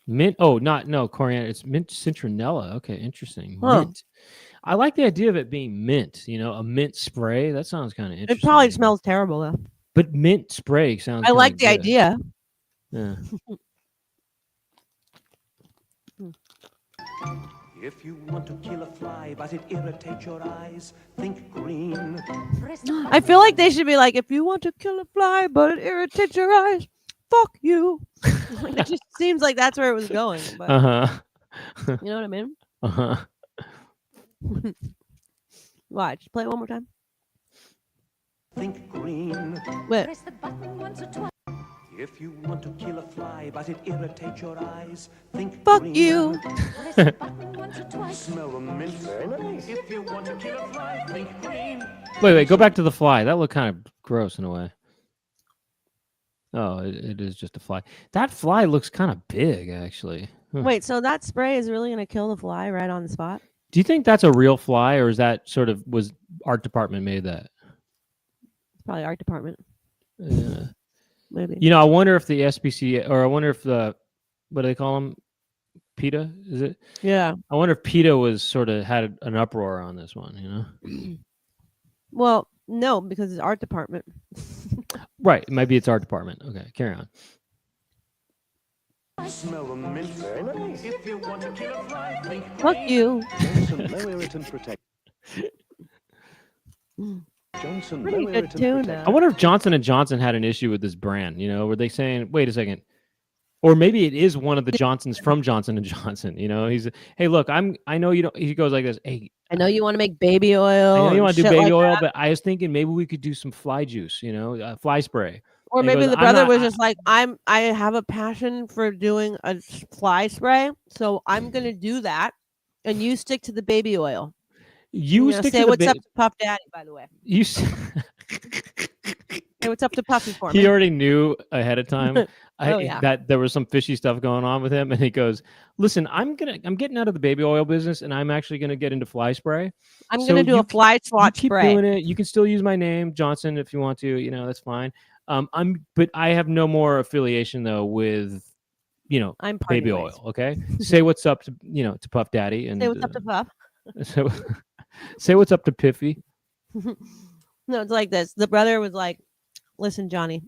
Mint. Oh, no coriander. It's mint citronella. Okay, interesting. Huh. Mint. I like the idea of it being mint. A mint spray. That sounds kind of interesting. It probably smells terrible though. But mint spray sounds. I kinda like the good. idea. Yeah. If you want to kill a fly, but it irritates your eyes, think green. I feel like they should be like, if you want to kill a fly, but it irritates your eyes, fuck you. It just seems like that's where it was going. But Uh huh. you know what I mean? Uh huh. Watch. Play it one more time. think green. Wait. Press the button once or twice. If you want to kill a fly, but it irritates your eyes, think Fuck green. you. Press the button once or twice. Smell the mint. Very nice. If you want to kill a fly, think green. Wait, go back to the fly. That looked kind of gross in a way. Oh, it is just a fly. That fly looks kind of big, actually. Huh. Wait, so that spray is really gonna kill the fly right on the spot? Do you think that's a real fly, or is that sort of was art department made that? Probably art department. Yeah. Maybe. You know, I wonder if the SPCA, or I wonder if the, what do they call them? PETA, is it? Yeah. I wonder if PETA was sort of had an uproar on this one, you know? Well, no, because it's art department. Right. Maybe it's art department. Okay, carry on. Smell the mint. Very nice. If you want to kill a fly, think Fuck you. Johnson low irritant protect. Johnson Pretty low good irritant tuna. protect. I wonder if Johnson & Johnson had an issue with this brand, you know? Were they saying, wait a second, or maybe it is one of the Johnsons from Johnson & Johnson, you know? He's, hey, look, I know you don't, he goes like this, hey, I know you want to make baby oil. I know you and want to do shit baby like oil, that. but I was thinking maybe we could do some fly juice, you know, fly spray. Or And he maybe goes, the "I'm brother not- was just like, I have a passion for doing a fly spray, so I'm gonna do that, and you stick to the baby oil. You I'm gonna stick say to the what's up to Puff Daddy, by the way. you. Hey, what's up to Puffy for He me? already knew ahead of time Oh, yeah. that there was some fishy stuff going on with him, and he goes, "Listen, I'm getting out of the baby oil business, and I'm actually gonna get into fly spray. I'm So gonna do you a fly you swatch keep spray. doing it. You can still use my name, Johnson, if you want to. You know, that's fine. But I have no more affiliation though with, you know, I'm party baby ways. oil. Okay, say what's up to to Puff Daddy, and Say what's up to Puff. so say what's up to Piffy. No, it's like this. The brother was like, "Listen, Johnny."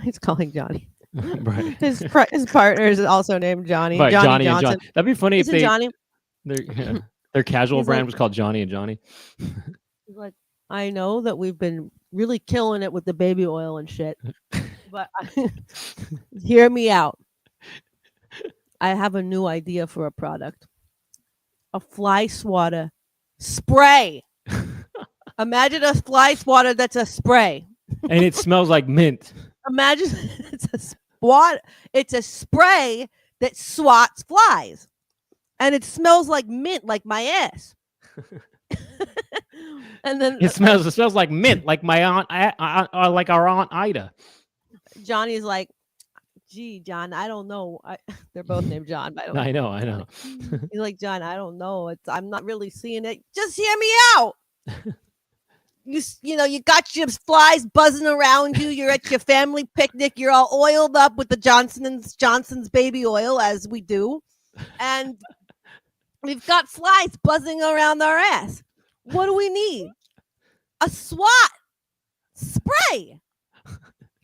He's calling Johnny. Right. His partner is also named Johnny. Right, Johnny and Johnson. John. That'd be funny Listen, if they Johnny. their casual He's brand like- was called Johnny and Johnny. He's like, I know that we've been really killing it with the baby oil and shit, but hear me out. I have a new idea for a product. A fly swatter spray. Imagine a fly swatter that's a spray. And it smells like mint. Imagine it's a spray that swats flies. And it smells like mint, like my ass. And then It smells like mint, like my aunt, like our aunt Ida. Johnny's like, gee, John, I don't know. They're both named John, by the way. I know. He's like, John, I don't know. I'm not really seeing it. Just hear me out. You know, you got your flies buzzing around you. You're at your family picnic. You're all oiled up with the Johnson's baby oil, as we do. And we've got flies buzzing around our ass. What do we need? A SWAT spray.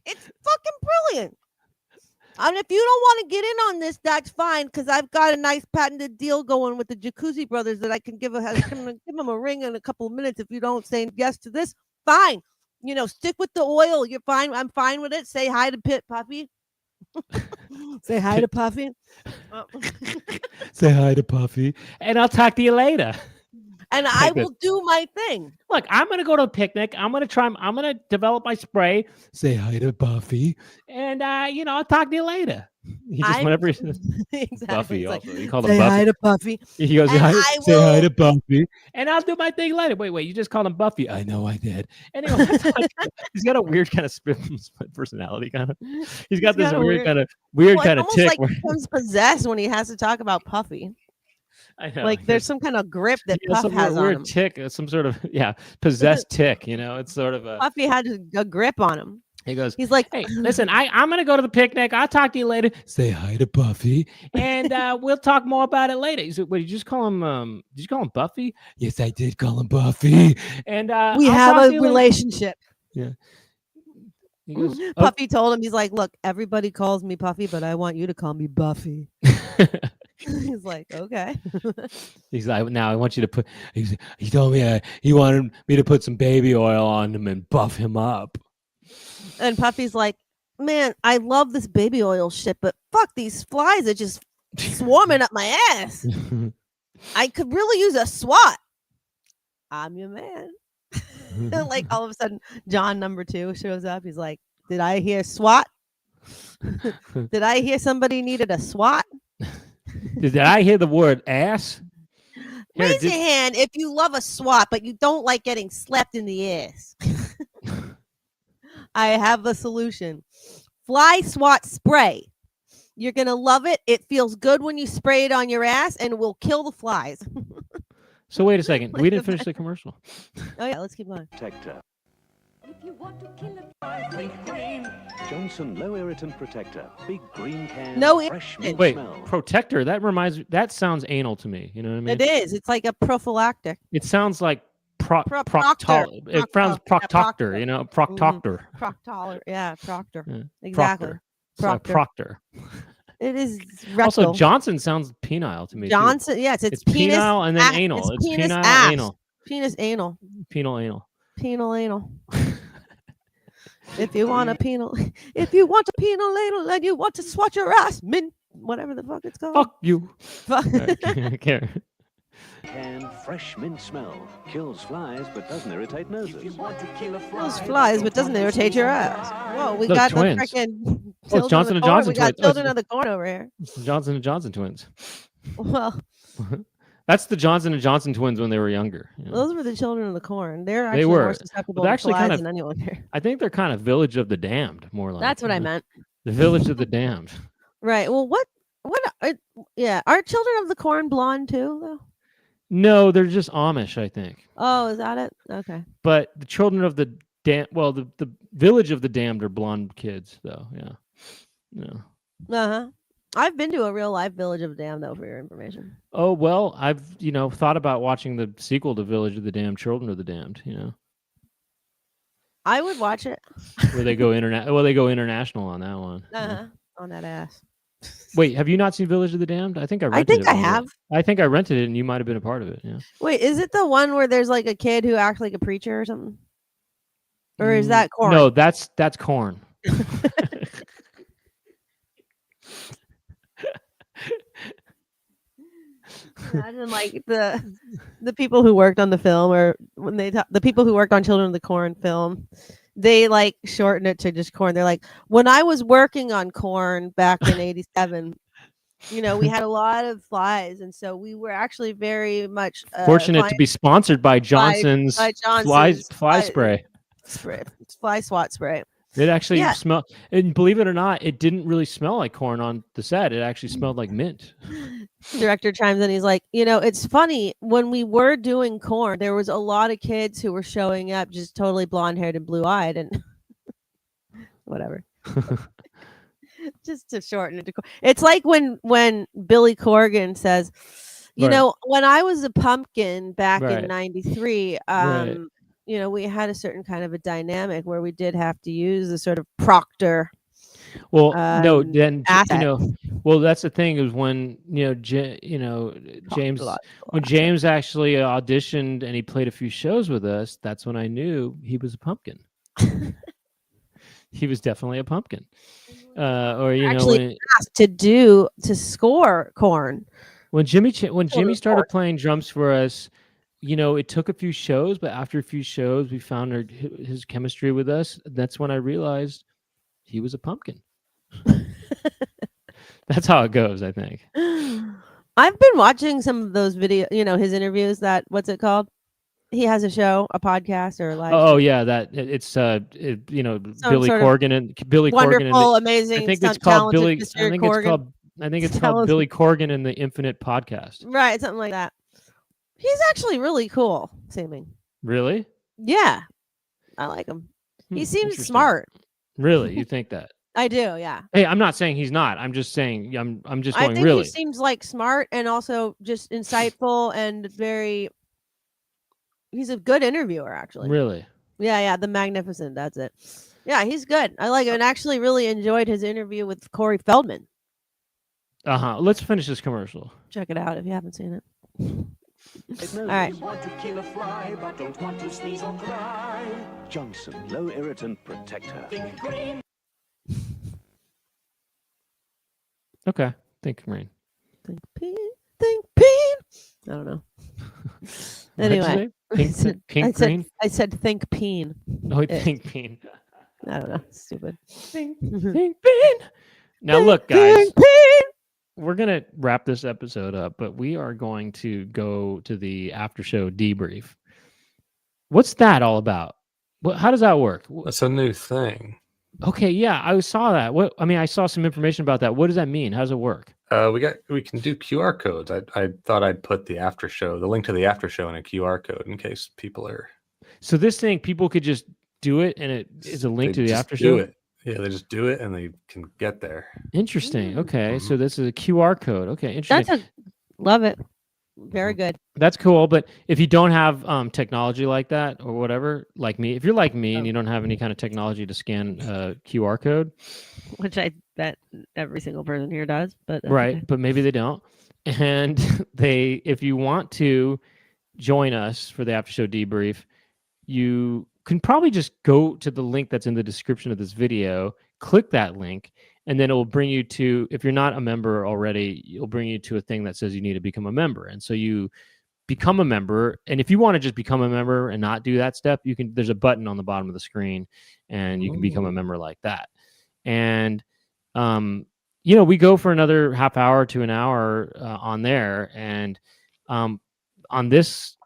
It's fucking brilliant. And if you don't want to get in on this, that's fine, because I've got a nice patented deal going with the Jacuzzi Brothers that I can give them a ring in a couple of minutes. If you don't say yes to this, fine. You know, stick with the oil. You're fine. I'm fine with it. Say hi to Puffy. Say hi to Puffy. Say hi to Puffy, and I'll talk to you later. And I will do my thing. Look, I'm gonna go to a picnic. I'm gonna develop my spray. Say hi to Buffy, and I'll talk to you later. He just whenever exactly. Buffy It's also, like, he called him say Buffy. hi to Puffy. He goes, And hi, I say hi will- to Buffy, and I'll do my thing later. Wait, you just called him Buffy. I know I did. Anyway, he's got a weird kind of split personality, kind of. He's got this got a weird kind of Well, kind of almost tick. like where- he becomes possessed when he has to talk about Puffy. I know. Like there's some kind of grip that He has Puff some has on weird him. tick, some sort of possessed tick. You know, it's sort of a. Puffy had a grip on him. He goes, He's like, hey, listen, I'm gonna go to the picnic. I'll talk to you later. Say hi to Buffy, and we'll talk more about it later. He said, "Wait, did you just call him? Did you call him Buffy?" Yes, I did call him Buffy. And we I'll have talk to a you later." relationship. Yeah. He goes, "Oh." Puffy told him, he's like, look, everybody calls me Puffy, but I want you to call me Buffy. He's like, okay. He's like, now I want you to put. He told me he wanted me to put some baby oil on him and buff him up. And Puffy's like, man, I love this baby oil shit, but fuck, these flies are just swarming up my ass. I could really use a SWAT. I'm your man. Like all of a sudden, John number 2 shows up. He's like, "Did I hear SWAT? Did I hear somebody needed a SWAT? Did I hear the word ass? Here, Raise your hand if you love a SWAT, but you don't like getting slapped in the ass." I have a solution. Fly SWAT spray. You're going to love it. It feels good when you spray it on your ass and it will kill the flies. So wait a second. We didn't finish the commercial. Oh, yeah. Let's keep going. Protector. If you want to kill a Think green. Johnson Low Irritant Protector. Big green can. No fresh irritant. mint Wait, smell. protector. That sounds anal to me. You know what I mean? It is. It's like a prophylactic. It sounds like Proctor. It sounds proctoctor. Proctor. You know, proctoctor. Proctor. Yeah, proctor. Yeah. Exactly. Proctor. It's like Proctor. proctor. It is Also, rectal. Johnson sounds penile to me. too. Johnson. Yes, It's penis. penile and then ass- anal. It's penis penile, ass. anal. Penis anal. Penal anal. Penal anal. If you want a penal anal and you want to swat your ass, whatever the fuck it's called. Fuck you. Fuck. Okay. Can fresh mint smell. Kills flies but doesn't irritate If you noses. want to kill a fly, Those flies, but doesn't irritate your ass. Whoa, we Those got twins. the freaking Oh, it's Johnson and Johnson We got twins. children of the corn over here. Johnson and Johnson twins. Well, That's the Johnson and Johnson twins when they were younger. you know. those were the children of the corn. They're They actually were. more susceptible They're to actually flies kind of- than anyone here. I think they're kind of Village of the Damned, more like. That's what you I know? meant. The Village of the Damned. Right. Well, what? Yeah. Are children of the corn blonde too, though? No, they're just Amish, I think. Oh, is that it? Okay. But the children of the the Village of the Damned are blonde kids, though. Yeah. Yeah. Uh-huh. I've been to a real life Village of the Damned, though, for your information. Oh well, I've thought about watching the sequel to Village of the Damned, Children of the Damned. I would watch it. Where they go international on that one. Uh-huh. On that ass. Wait, have you not seen Village of the Damned? I think I rented it. I one day. have. I think I rented it, and you might have been a part of it. Yeah. Wait, is it the one where there's like a kid who acts like a preacher or something? Or is that corn? No, that's corn. Imagine like the people who worked on the film, or when the people who worked on Children of the Corn film, they like shorten it to just corn. They're like, when I was working on corn back in '87, we had a lot of flies, and so we were actually very much Fortunate to be sponsored by Johnson's, by Johnson's fly spray. Fly swat spray. It actually Yeah. smelled, and believe it or not, it didn't really smell like corn on the set. It actually smelled like mint. Director chimes in. He's like, it's funny, when we were doing corn, there was a lot of kids who were showing up just totally blonde haired and blue eyed and whatever. Just to shorten it to corn. It's like when Billy Corgan says, Right. when I was a pumpkin back Right. in '93, Right. we had a certain kind of a dynamic where we did have to use a sort of proctor. Well, no, then asset. well, that's the thing is when James when James actually auditioned and he played a few shows with us. That's when I knew he was a pumpkin. He was definitely a pumpkin. Or Actually asked to score corn. when Jimmy started playing drums for us, it took a few shows, but after a few shows, we found his chemistry with us. That's when I realized he was a pumpkin. That's how it goes, I think. I've been watching some of those his interviews. What's it called? He has a show, a podcast, or a live. Oh yeah, it's Billy Corgan and Billy wonderful, Corgan. amazing. I think it's called Billy. Mr. I think Corgan. it's called Billy Corgan and the Infinite Podcast. Right, something like that. He's actually really cool seeming. Really? Yeah, I like him. He seems Interesting. smart. Really, you think that? I do. Yeah. Hey, I'm not saying he's not. I'm just saying I'm just going I think really. he seems like smart and also just insightful and very. He's a good interviewer, actually. Really? Yeah, the Magnificent. That's it. Yeah, he's good. I like him, and actually really enjoyed his interview with Corey Feldman. Let's finish this commercial. Check it out if you haven't seen it. All right. Want to kill a fly, but don't want to sneeze or cry. Johnson Low Irritant Protector. Think green. Okay. Think rain. Think peen. I don't know. What'd you Anyway, say? Pink green? I said think peen. Oh, It- pink bean. I don't know. Stupid. Pink bean. Now look, guys, Pink peen. we're gonna wrap this episode up, but we are going to go to the after show debrief. What's that all about? How does that work? That's a new thing. Okay, yeah, I saw that. I saw some information about that. What does that mean? How does it work? We can do QR codes. I thought I'd put the link to the after show in a QR code in case people are. So this thing, people could just do it, and it is a link to the after do show. it. Yeah, they just do it, and they can get there. Interesting. Okay, Mhm. so this is a QR code. Okay, interesting. Love it. Very good. That's cool. But if you don't have technology like that or whatever, like me, if you're like me and you don't have any kind of technology to scan a QR code, Which I bet every single person here does, but that's right? okay. But maybe they don't. And if you want to join us for the after show debrief, you can probably just go to the link that's in the description of this video, click that link, and then it will bring you to, if you're not a member already, it'll bring you to a thing that says you need to become a member. And so you become a member. And if you want to just become a member and not do that step, there's a button on the bottom of the screen and you can become a member like that. And, we go for another half hour to an hour on there. And on this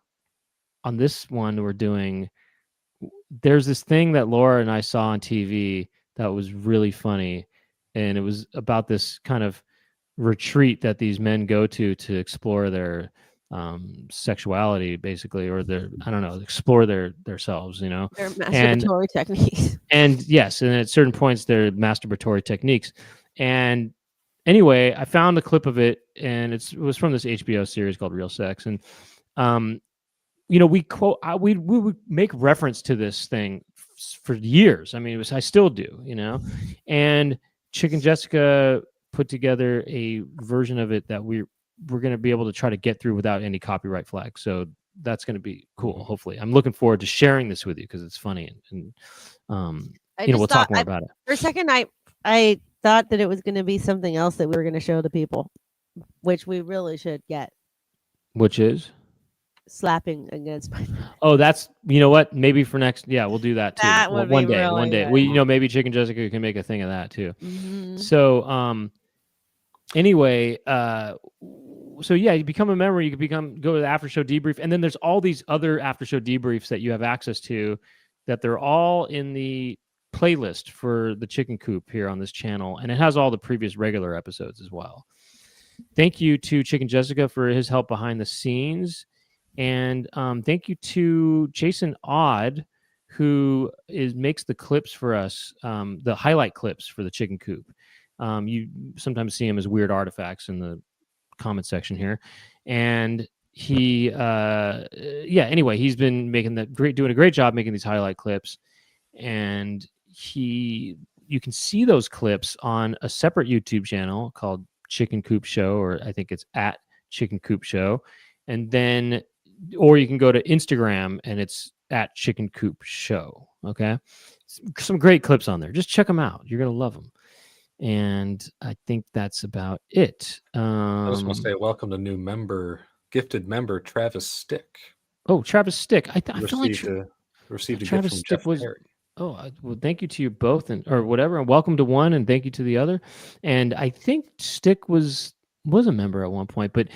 one we're doing, there's this thing that Laura and I saw on TV that was really funny. And it was about this kind of retreat that these men go to explore their sexuality, basically, or explore themselves, Their masturbatory techniques. And yes, and at certain points, their masturbatory techniques. And anyway, I found a clip of it, and it was from this HBO series called Real Sex. And we would make reference to this thing for years. I mean, I still do, and Chicken Jessica put together a version of it that we're going to be able to try to get through without any copyright flag. So that's going to be cool. Hopefully, I'm looking forward to sharing this with you because it's funny, and we'll talk more about it. For a second, I thought that it was going to be something else that we were going to show the people, which we really should get. Which is slapping against my. Oh, that's what? Maybe for next, we'll do that too. That would be really one day. good. We maybe Chicken Jessica can make a thing of that too. Mm-hmm. So anyway, so yeah, you become a member. You can go to the after show debrief, and then there's all these other after show debriefs that you have access to, that they're all in the playlist for the Chicken Coop here on this channel, and it has all the previous regular episodes as well. Thank you to Chicken Jessica for his help behind the scenes, and thank you to Jason Odd, who makes the clips for us, the highlight clips for the Chicken Coop. You sometimes see him as weird artifacts in the comment section here, and he anyway, he's been doing a great job making these highlight clips, and you can see those clips on a separate YouTube channel called Chicken Coop Show, or I think it's at Chicken Coop Show, and then or you can go to Instagram and it's at Chicken Coop Show. Okay, some great clips on there. Just check them out. You're gonna love them. And I think that's about it. I just want to say welcome to new gifted member Travis Stick. Oh, Travis Stick. I feel like received a Travis gift from Stick Jeff Perry. Oh, well, thank you to you both, or whatever, and welcome to one, and thank you to the other. And I think Stick was a member at one point, but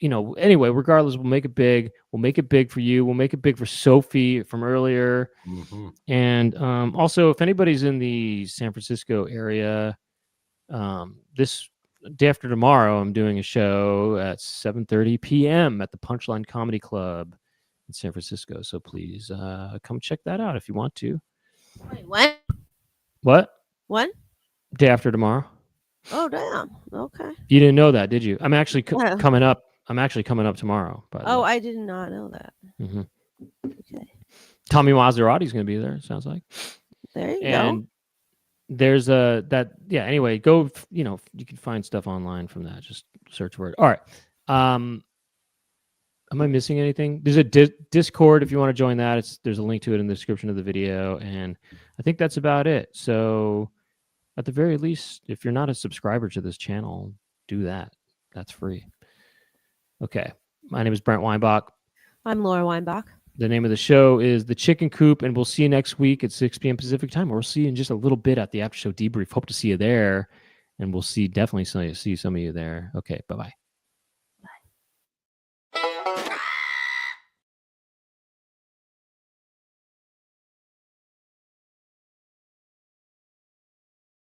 anyway, regardless, we'll make it big. We'll make it big for you. We'll make it big for Sophie from earlier. Mm-hmm. And also, if anybody's in the San Francisco area, this day after tomorrow, I'm doing a show at 7:30 p.m. at the Punchline Comedy Club in San Francisco. So please come check that out if you want to. Wait, what? What? When? Day after tomorrow. Oh, damn. Okay. You didn't know that, did you? I'm actually Yeah. coming up. I'm actually coming up tomorrow. Oh, I did not know that. Mm-hmm. Okay. Tommy Maserati's going to be there. It sounds like. There you And go. there's anyway, go, you can find stuff online from that. Just search for it. All right. Am I missing anything? There's a Discord if you want to join that. There's a link to it in the description of the video, and I think that's about it. So at the very least, if you're not a subscriber to this channel, do that. That's free. Okay. My name is Brent Weinbach. I'm Laura Weinbach. The name of the show is The Chicken Coop, and we'll see you next week at 6 p.m. Pacific time. Or we'll see you in just a little bit at the after show debrief. Hope to see you there, and we'll definitely see some of you there. Okay, bye-bye.